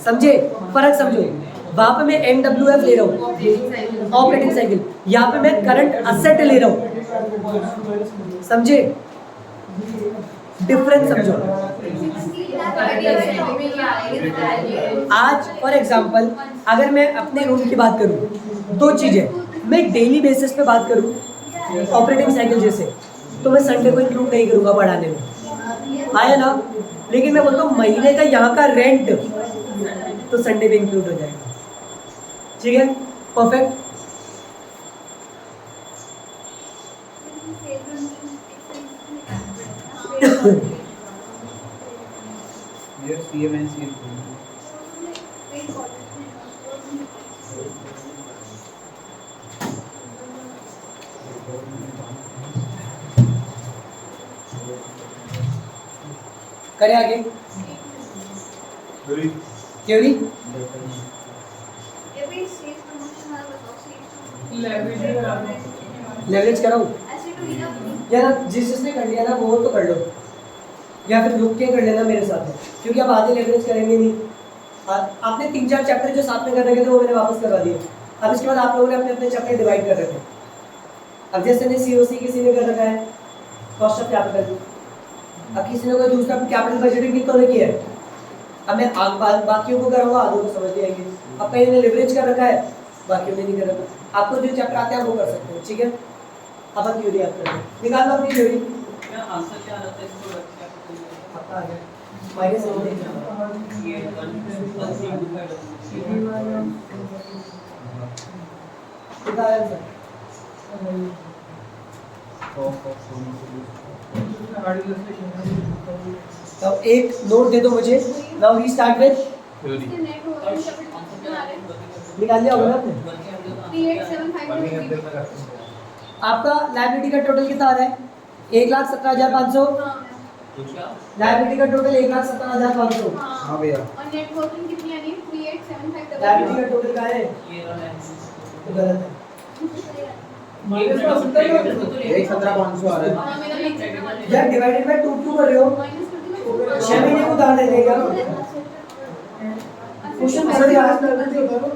समझे फर्क समझो। वहाँ पे मैं NWF ले रहा हूँ ऑपरेटिंग साइकिल, यहाँ पे मैं करंट असेट ले रहा हूँ, समझे डिफरेंस समझो। आज फॉर एग्जांपल अगर मैं अपने रूम की बात करूँ, दो चीज़ें, मैं डेली बेसिस पे बात करूँ ऑपरेटिंग साइकिल जैसे, तो मैं संडे को इंक्लूड नहीं करूँगा पढ़ाने में, आया ना। लेकिन मैं बोलता हूँ महीने का यहाँ का रेंट तो संडे पे इंक्लूड हो जाएगा, ठीक है परफेक्ट। Yes, CMNC is करें आगे थ्योरी। लेवरेज कराऊं यार, जिसने कर लिया ना वो तो कर लो, या फिर रुक के कर लेना मेरे साथ है, क्योंकि अब आधे लेवरेज करेंगे नहीं। आपने 3-4 चैप्टर जो साथ में कर रखे थे वो मैंने वापस करवा दिए। अब इसके बाद आप लोगों ने अपने अपने चैप्टर डिवाइड कर रखे। अब जैसे ने COC किसी ने कर रखा है कॉस्ट ऑफ कैपिटल, अब किसी ने कोई दूसरा कैपिटल बजटिंग कितनों ने किया है, अब मैं बाकियों को कराऊंगा, आधों को समझ लिएंगे। अब कहीं ने लिवरेज कर रखा है, बाकियों ने नहीं कर रखा। आपको जो चैप्टर आते हैं वो कर सकते हैं, ठीक है। अब हम थ्योरी आप करें, निकाल लो अपनी थ्योरी। क्या आंसर क्या आता है इसको रख के आपका आ गया माइनस कितना आंसर। अब एक नोट दे दो मुझे। नाउ वी स्टार्ट विद निकाल लिया होगा ना आपने। आपका लायबिलिटी का टोटल कितना आ रहा है? 1,17,500। लायबिलिटी का टोटल 1,17,500। हाँ भैया। और नेट वर्किंग कितनी आनी है? 3875 लायबिलिटी का टोटल क्या है? तो गलत है। 1,17,500 आ रहा है। हां मेरा नेक्स्ट यार डिवाइडेड बाय 2 कर रहे हो, 6 महीने को उधार दे देगा। क्वेश्चन सर ऐसे ये आ आज लायबिलिटी होता है ना,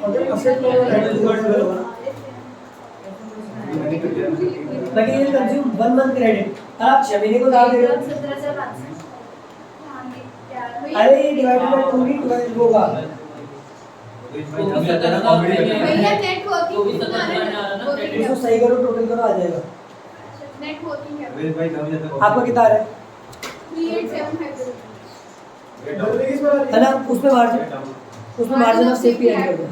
अगर असेट को मटेरियल कंज्यूम 1 मंथ क्रेडिट, और आप 6 महीने को उधार दे रहे हो। 17,500 अरे ये डिवाइडेड बाय 2 ही 12 होगा। भैया नेट वर्किंग कितना आ रहा है? इसको सही करो, टोटल करो, आ जाएगा। नेट वर्किंग है आपको कितना आ रहा है? 3875 है ना, उसमें मार्जिन ऑफ सेफ्टी ऐड कर दो।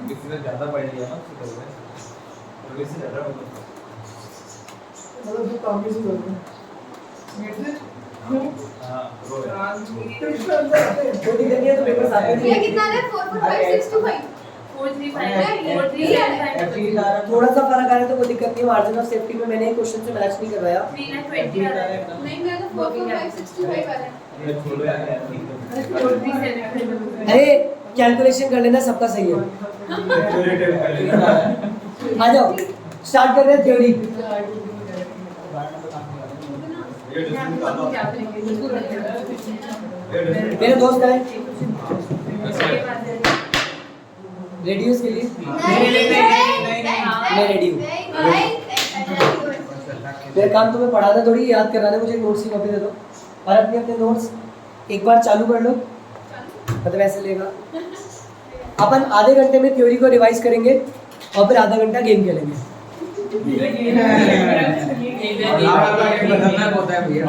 किसी ने ज्यादा पढ़ लिया ना उससे कर और वैसे ज्यादा मतलब जो काम ही से करते हैं हां छोटी करनी है तो पेपर साथ में भैया नहीं। कितना आ रहा है? 445,625 435 थोड़ा सा फर्क आ रहा है तो कोई दिक्कत नहीं है। मार्जिन ऑफ सेफ्टी में मैंने क्वेश्चन से मैच नहीं करवाया। 320 आ रहा है। नहीं मेरा तो 445,625 आ रहा है। ये छोड़ो यार अरे कैलकुलेशन कर लेना, सबका सही है। आ जाओ स्टार्ट कर रहे हैं थ्योरी। मेरे दोस्त हैं रेडी इसके लिए? मैं रेडी हूँ। मेरा काम तुम्हें पढ़ाना थोड़ी याद कराना। मुझे नोट्स की कॉपी दे दो और अपने अपने नोट्स एक बार चालू कर लो, मतलब ऐसे लेगा। अपन आधे घंटे में थ्योरी को रिवाइज करेंगे और फिर आधा घंटा गेम खेलेंगे, खतरनाक होता है भैया।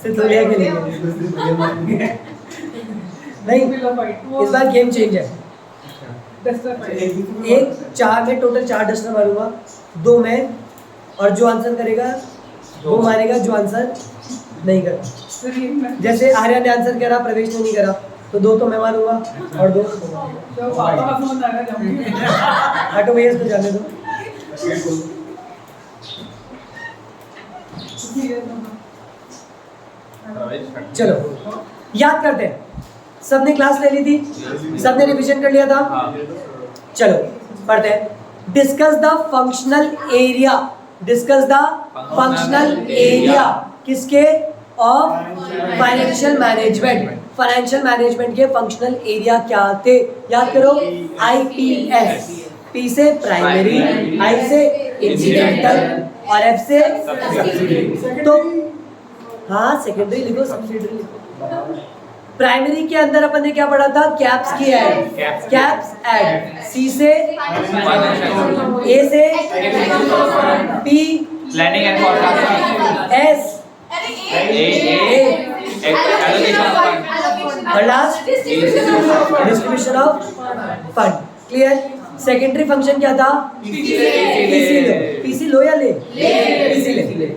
सितोलिया खेलेंगे नहीं, इस बार गेम चेंज है। एक चार में टोटल 4 डस्टर मारूंगा, 2 में, और जो आंसर करेगा वो मारेगा, जो आंसर नहीं करा। जैसे आर्या ने आंसर करा, प्रवेश ने नहीं करा, तो 2 तो मैं मारूंगा और 2 हटो भैया, इसको जाने दो। चलो याद करते हैं, सबने क्लास ले ली थी, सबने रिवीजन कर लिया था। चलो पढ़ते हैं। Discuss the functional area, discuss the functional area किसके? Of financial management. Financial management के फंक्शनल एरिया क्या थे? याद करो, IPS, P से प्राइमरी, I से इंसिडेंटल और F से सब्सिडियरी। तो हाँ, सेकेंडरी लिखो, सब्सिडियरी लिखो। प्राइमरी के अंदर अपन ने क्या पढ़ा था? कैप्स की ऐड, कैप्स ऐड। C से A से P, planning and forecasting, S और last distribution of fund. Clear? Secondary function क्या था? पीसी लो, पीसी लो या ले? पीसी ले।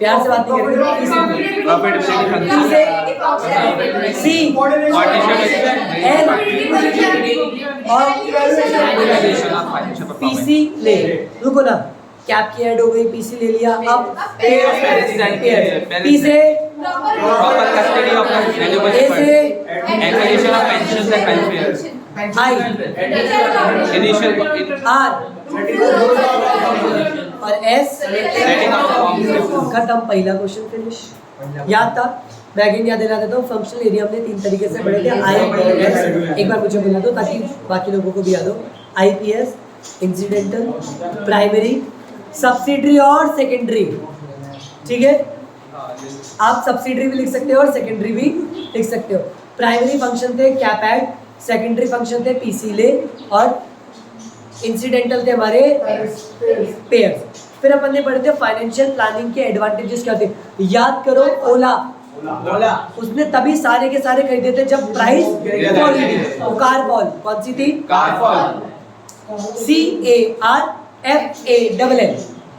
प्यार से बात नहीं करेंगे। सी पीसी ले। रुको ना, कैप की ऐड हो गई, पीसी ले लिया। अब पी से proper custody of valuable A से acquisition of pensions and welfare, I initial R और एस सेटिंग ऑफ खत्म। पहला क्वेश्चन फिनिश। याद था? मैं अगेन याद दिला देता हूँ। फंक्शनल एरिया हमने 3 तरीके से पढ़े थे। IPS, एक बार मुझे बोला दो ताकि बाकी लोगों को भी याद हो। IPS, इंसिडेंटल, प्राइमरी, सब्सिडरी और सेकेंडरी। ठीक है, आप सब्सिडरी भी लिख सकते हो और सेकेंडरी भी लिख सकते हो। प्राइमरी फंक्शन थे कैप ऐड, सेकेंडरी फंक्शन थे पीसी ले, और इंसिडेंटल थे हमारे पेयर्स। फिर अपन ने पढ़े थे फाइनेंशियल प्लानिंग के एडवांटेजेस क्या थे। याद करो, ओला उसने तभी सारे के सारे खरीदे थे जब प्राइस फॉल हुई थी। तो कार फॉल कौन सी थी? CARFALL।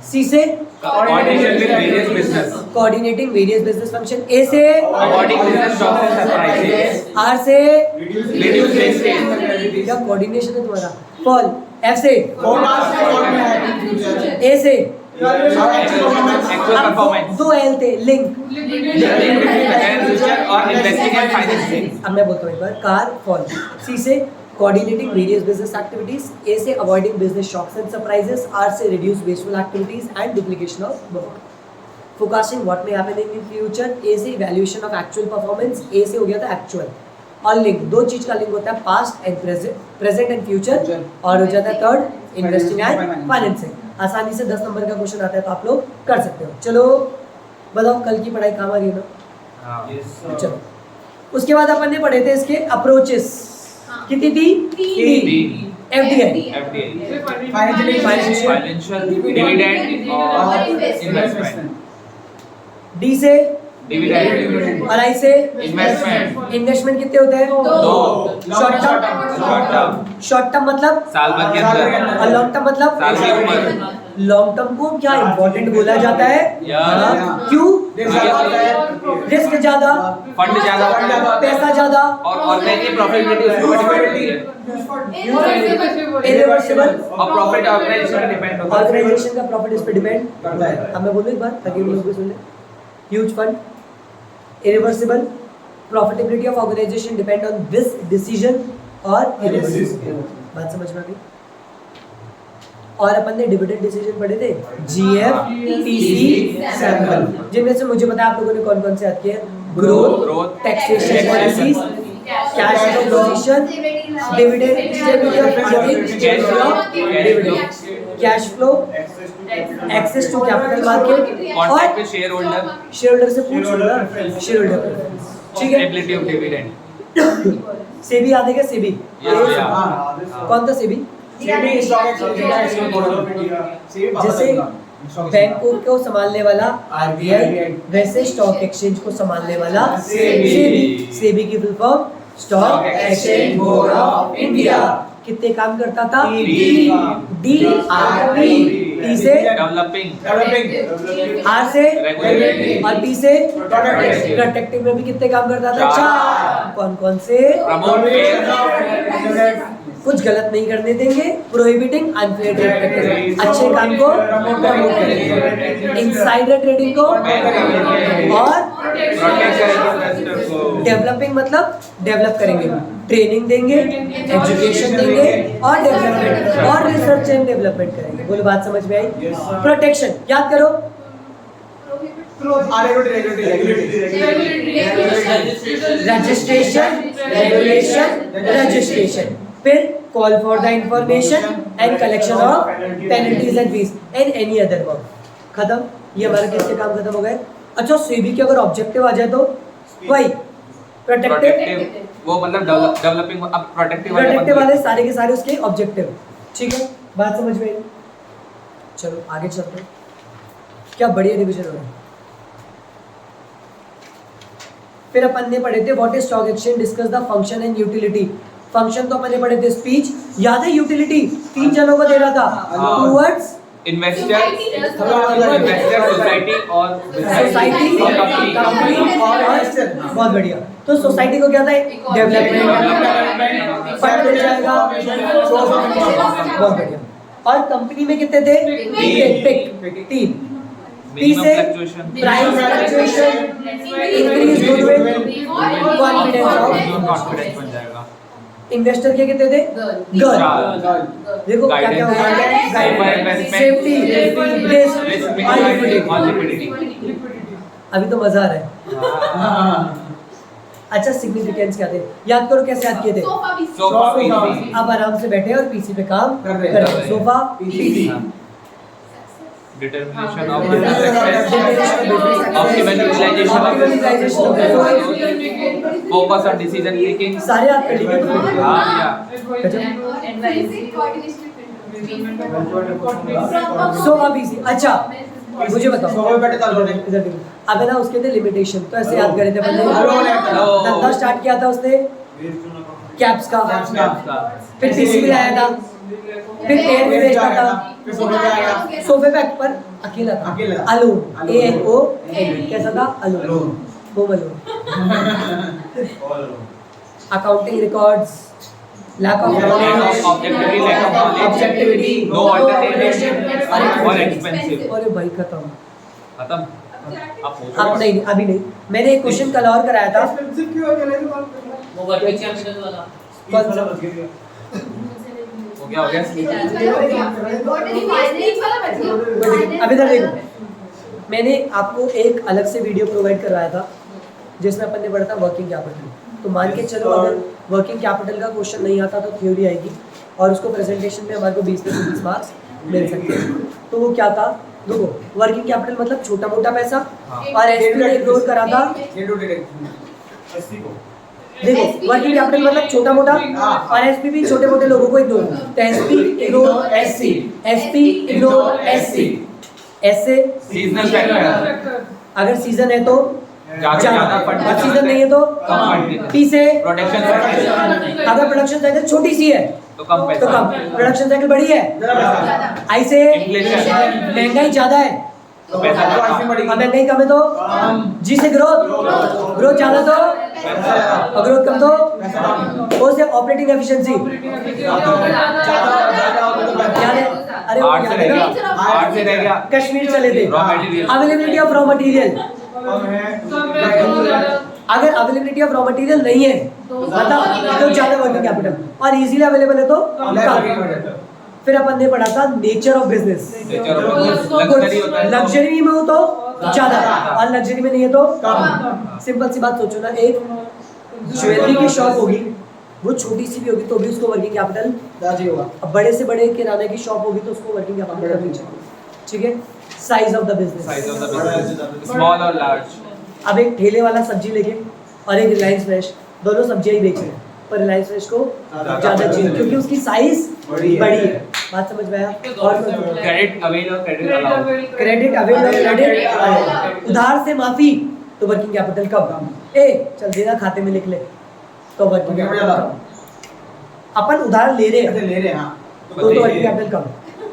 सी से coordination with various business, coordinating various business function. A से avoiding business jobs and surprises, R से रिड्यूस वेस्टेज, क्या कोऑर्डिनेशन है तुम्हारा? फॉल। एफ से ए से एक्चुअल परफॉर्मेंस, 2 एल थे, लिंक। फ्यूचर और इन्वेस्टिंग एंड फाइनेंसिंग। अब मैं बोलता हूँ एक बार, कार फॉल। सी से coordinating various business activities, A से avoiding business shocks and surprises, R से reduce wasteful activities and duplication of work, focusing what may happen in future. A से evaluation of actual performance, A से हो गया था actual. और link, 2 चीज का लिंक होता है, past and present and future, और हो जाता है थर्ड इन्वेस्टिंग एंड फाइनेंसिंग। आसानी से 10 नंबर का क्वेश्चन आता है तो आप लोग कर सकते हो। चलो बताओ, कल की पढ़ाई काम आ रही है ना? चलो, उसके बाद अपन ने पढ़े थे इसके अप्रोचेस। कितनी थी? 3। FDI, फाइनेंशियल, डिविडेंड और इन्वेस्टमेंट, डी से डिविडेंड और आई से इन्वेस्टमेंट। इन्वेस्टमेंट कितने होते हैं? 2 शॉर्ट टर्म मतलब साल भर के अंदर, और लॉन्ग टर्म मतलब साल की उम्र। लॉन्ग टर्म को क्या इंपॉर्टेंट बोला जाता है? क्यों? रिस्क ज्यादा, फंड ज्यादा, पैसा ज्यादा, और ऑर्गेनिक प्रॉफिटेबिलिटी उसको डिपेंड होती है, इरिवर्सिबल और प्रॉफिट ऑर्गेनाइजेशन पे डिपेंड होता है। ऑर्गेनाइजेशन का प्रॉफिट इस पे डिपेंड करता है। अब मैं बोलूं एक बार ताकि लोग भी सुन ले। Huge fund, irreversible, profitability of organisation depend on this decision और इरिवर्सिबल। बात समझ में आ गई? और अपन ने डिविडेंड डिसीजन पढ़े थे, GFTC सैंपल, जिनमें से मुझे पता है आप लोगों ने कौन कौन से याद किए? Growth, taxation policies, cash flow position, dividend, stability of earning, stability of dividend, cash flow, access to capital market, contact और with share holder, share holder से पूछ लो ना, शेयर होल्डर। ठीक है, स्टेबिलिटी ऑफ डिविडेंड। सेबी याद है क्या? सेबी Yes, भैया। कौन था? SEBI SEBI stock exchange board of India SEBI जैसे बैंकों को संभालने वाला आरबीआई, वैसे स्टॉक एक्सचेंज को संभालने वाला सेबी। सेबी की full form stock exchange board of India. कितने काम करता था? DRP। टी से डेवलपिंग आर से रेगुलेटरी और टी से प्रोटेक्टिव। प्रोटेक्टिव में भी कितने काम करता था? 4। कौन कौन से? कुछ गलत नहीं करने देंगे, प्रोहिबिटिंग अनफेयर ट्रेड प्रैक्टिस, अच्छे काम को प्रमोट करेंगे, इनसाइडर ट्रेडिंग को, और डेवलपिंग मतलब डेवलप करेंगे, ट्रेनिंग देंगे, एजुकेशन देंगे, और डेवलपमेंट और रिसर्च एंड डेवलपमेंट करेंगे। बोलो बात समझ में आई? प्रोटेक्शन याद करो, रजिस्ट्रेशन, रेगुलेशन, रजिस्ट्रेशन, फिर call for the information and collection of penalties and fees and any other work. खत्म। ये हमारा किसके काम खत्म हो गए? अच्छा, सेबी के अगर ऑब्जेक्टिव आ जाए तो वही प्रोटेक्टिव, वो मतलब डेवलपिंग, अब प्रोटेक्टिव वाले सारे के सारे उसके ऑब्जेक्टिव। ठीक है, बात समझ में आई? चलो आगे चलते हैं। क्या बढ़िया रिवीजन हो रहा है। फिर अपन ने पढ़े थे what is stock exchange, discuss the function and utility. Function तो अपन ने पढ़े थे स्पीच, याद है? यूटिलिटी 3 जनों को दे रहा था, टूवर्ड्स इन्वेस्टर, सोसाइटी और सोसाइटी, कंपनी और बहुत बढ़िया। तो सोसाइटी को क्या था? डेवलपमेंट, फंड मिल जाएगा, बहुत बढ़िया। और कंपनी में कितने थे? 3। पी से price fluctuation, increase goodwill, confidence confidence बन जाएगा। इन्वेस्टर के कितने थे? गर्ल। देखो क्या क्या होगा? गाइडेंस, सेफ्टी, रिस्क और लिक्विडिटी। अभी तो मजा आ रहा है। अच्छा, सिग्निफिकेंस क्या थे? याद करो, कैसे याद किए थे? सोफा, अब आराम से बैठे और पीसी पे काम कर रहे हैं। Sofa, PC, determination of optimization of focus on decision making। सारे याद कर लीजिए। हाँ सोफा, पीसी। अच्छा मुझे बताओ, इधर देखो। अब है ना, उसके थे लिमिटेशन, तो ऐसे याद करे थे अपन ने। धंधा स्टार्ट किया था उसने कैप्स का, फिर पीसी भी लाया था, फिर पेड़ भी बेचता था, सोफे पे पर अकेला था, अलोन, ALON। कैसा था? Alone, home alone. Accounting records, lack of objectivity, no alternative और एक्सपेंसिव। अरे भाई खत्म। खत्म। अब नहीं, अभी नहीं। मैंने एक क्वेश्चन कल और कराया था। वो वर्किंग कैपिटल वाला कौन सा? हो गया अब इधर देखो, मैंने आपको एक अलग से वीडियो प्रोवाइड करवाया था जिसमें अपन ने पढ़ा था वर्किंग कैपिटल। तो मान के चलो, अगर वर्किंग कैपिटल का क्वेश्चन नहीं आता तो थ्योरी आएगी और उसको प्रेजेंटेशन में हमारे को 20 में से 20 मार्क्स मिल सकते हैं। तो वो क्या था? देखो, वर्किंग कैपिटल मतलब छोटा मोटा पैसा, और एसपी ने इग्नोर करा था। देखो, वर्किंग कैपिटल मतलब छोटा मोटा, और एसपी भी छोटे मोटे लोगों को इग्नोर। तो SP ignore SC, SP ignore SC, ऐसे सीजनल फैक्टर, अगर सीजन है तो ज्यादा फंड, और सीजन नहीं है तो कम फंड। पी से प्रोडक्शन साइकिल, अगर प्रोडक्शन साइकिल छोटी सी है तो कम तो पैसा। कम, प्रोडक्शन साइकिल बड़ी है, आई से Inflation। महंगाई ज्यादा है, तो पैसा और महंगाई कम है तो जी से ग्रोथ ज्यादा तो, और ग्रोथ कम तो ओ से ऑपरेटिंग एफिशिएंसी। अरे आठ से रह गया, 8 से रह गया। कश्मीर चले थे, Raw material। Availability of raw material. अगर अवेलेबिलिटी ऑफ रॉ मटेरियल नहीं है मतलब तो ज्यादा वर्किंग कैपिटल, और इजीली अवेलेबल है तो कम। फिर अपन ने पढ़ा था नेचर ऑफ बिजनेस। लग्जरी होता है, लग्जरी में हो तो ज्यादा, और लग्जरी में नहीं है तो कम। सिंपल सी बात सोचो ना, एक ज्वेलरी की शॉप होगी, वो छोटी सी भी होगी तो भी उसको वर्किंग कैपिटल राजी होगा। अब बड़े से बड़े किराने की शॉप होगी तो उसको वर्किंग कैपिटल करनी चाहिए। ठीक है, size of the business, size of the business, small और लार्ज। अब एक ठेले वाला सब्जी लेके और एक रिलायंस फ्रेश, दोनों सब्जियां ही बेच रहे हैं, पर रिलायंस फ्रेश को ज़्यादा ज़्यादा चाहिए क्योंकि उसकी साइज बड़ी बड़ी है। है। बात समझ में आया? और क्रेडिट अवेल और क्रेडिट अलाउ क्रेडिट अवेल और क्रेडिट उधार से माफी तो वर्किंग कैपिटल कम। चल देना खाते में लिख ले तो वर्किंग कैपिटल कम। अपन उधार ले रहे ऐसे हैं ले रहे हैं हाँ तो वर्किंग कैपिटल कम,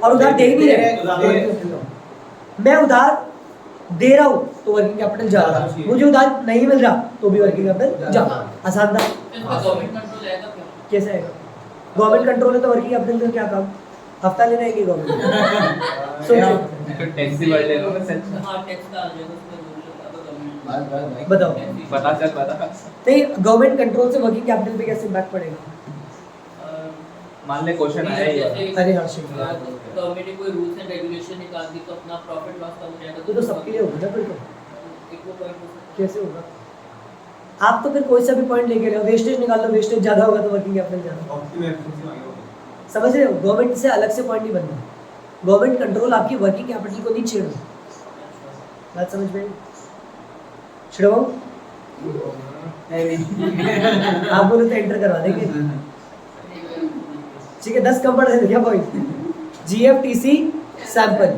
और उधार दे ही नहीं रहे उधार तो दे रहे working capital कम। मैं उधार दे रहा हूँ तो वर्किंग कैपिटल ज्यादा, मुझे उधार नहीं मिल रहा तो भी वर्किंग कैपिटल ज्यादा। आसान था। इसमें गवर्नमेंट कंट्रोल आएगा क्या? कैसे आएगा? गवर्नमेंट कंट्रोल है तो वर्किंग कैपिटल का क्या काम? हफ्ता लेना है कि गवर्नमेंट सोचो टैक्सेबल है ना सच हाँ टैक्स का आ जाएगा उसमें गवर्नमेंट बताओ। पता चल पता नहीं, गवर्नमेंट कंट्रोल से वर्किंग कैपिटल पे कैसे इम्पैक्ट पड़ेगा? मान ले क्वेश्चन आया ही अरे हर्षित गवर्नमेंट ने कोई रूल्स एंड रेगुलेशन निकाल दी तो अपना प्रॉफिट लॉस कम हो जाएगा तो सबके लिए होगा ना फिर तो। एक वो पॉइंट हो सकता कैसे होगा? आप तो फिर कोई सा भी पॉइंट लेके रहे हो, वेस्टेज निकाल लो, वेस्टेज ज्यादा होगा तो वर्किंग कैपिटल ज्यादा। समझ रहे हो? गवर्नमेंट से अलग से पॉइंट नहीं बनना। गवर्नमेंट कंट्रोल आपकी वर्किंग कैपिटल को नहीं छेड़ो। बात समझ में आई? छिड़वाऊं? आप बोले तो एंटर करवा देंगे। ठीक है, 10 कम पड़ रहे थे क्या पॉइंट? GFTC सैंपल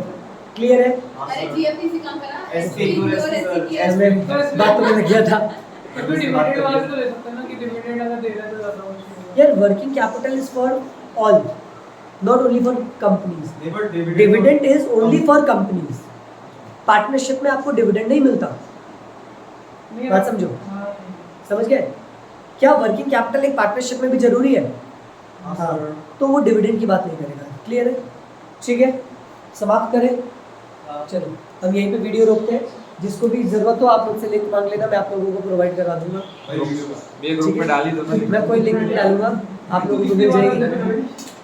क्लियर है? अरे GFTC काम करा SC और SC इसमें बात तो मैंने किया था अभी डिविडेंड वाला तो ले सकते हैं ना कि डिविडेंड अगर दे रहा है तो ज्यादा मुश्किल यार। Working capital is for all, not only for companies. Dividend is only for companies. Partnership में आपको डिविडेंड नहीं मिलता। नहीं बात समझो। समझ गए? क्या वर्किंग कैपिटल एक पार्टनरशिप में भी जरूरी है? हाँ, तो वो डिविडेंड की बात नहीं करेगा। क्लियर है? ठीक है, समाप्त करें। चलो हम यहीं पे वीडियो रोकते हैं। जिसको भी जरूरत हो आप मुझसे लिंक मांग लेना, मैं आप लोगों को प्रोवाइड करवा दूंगा। ये ग्रुप में डाल ही दो ना मैं कोई लिंक नहीं डालूंगा, आप लोगों को मिल जाएगी।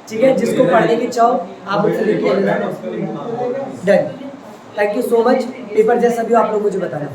ठीक है, जिसको पढ़ने की चाहो आप मुझसे लिंक ले लेना। Done. Thank you so much. Paper जैसा भी हो आप लोग मुझे बताना।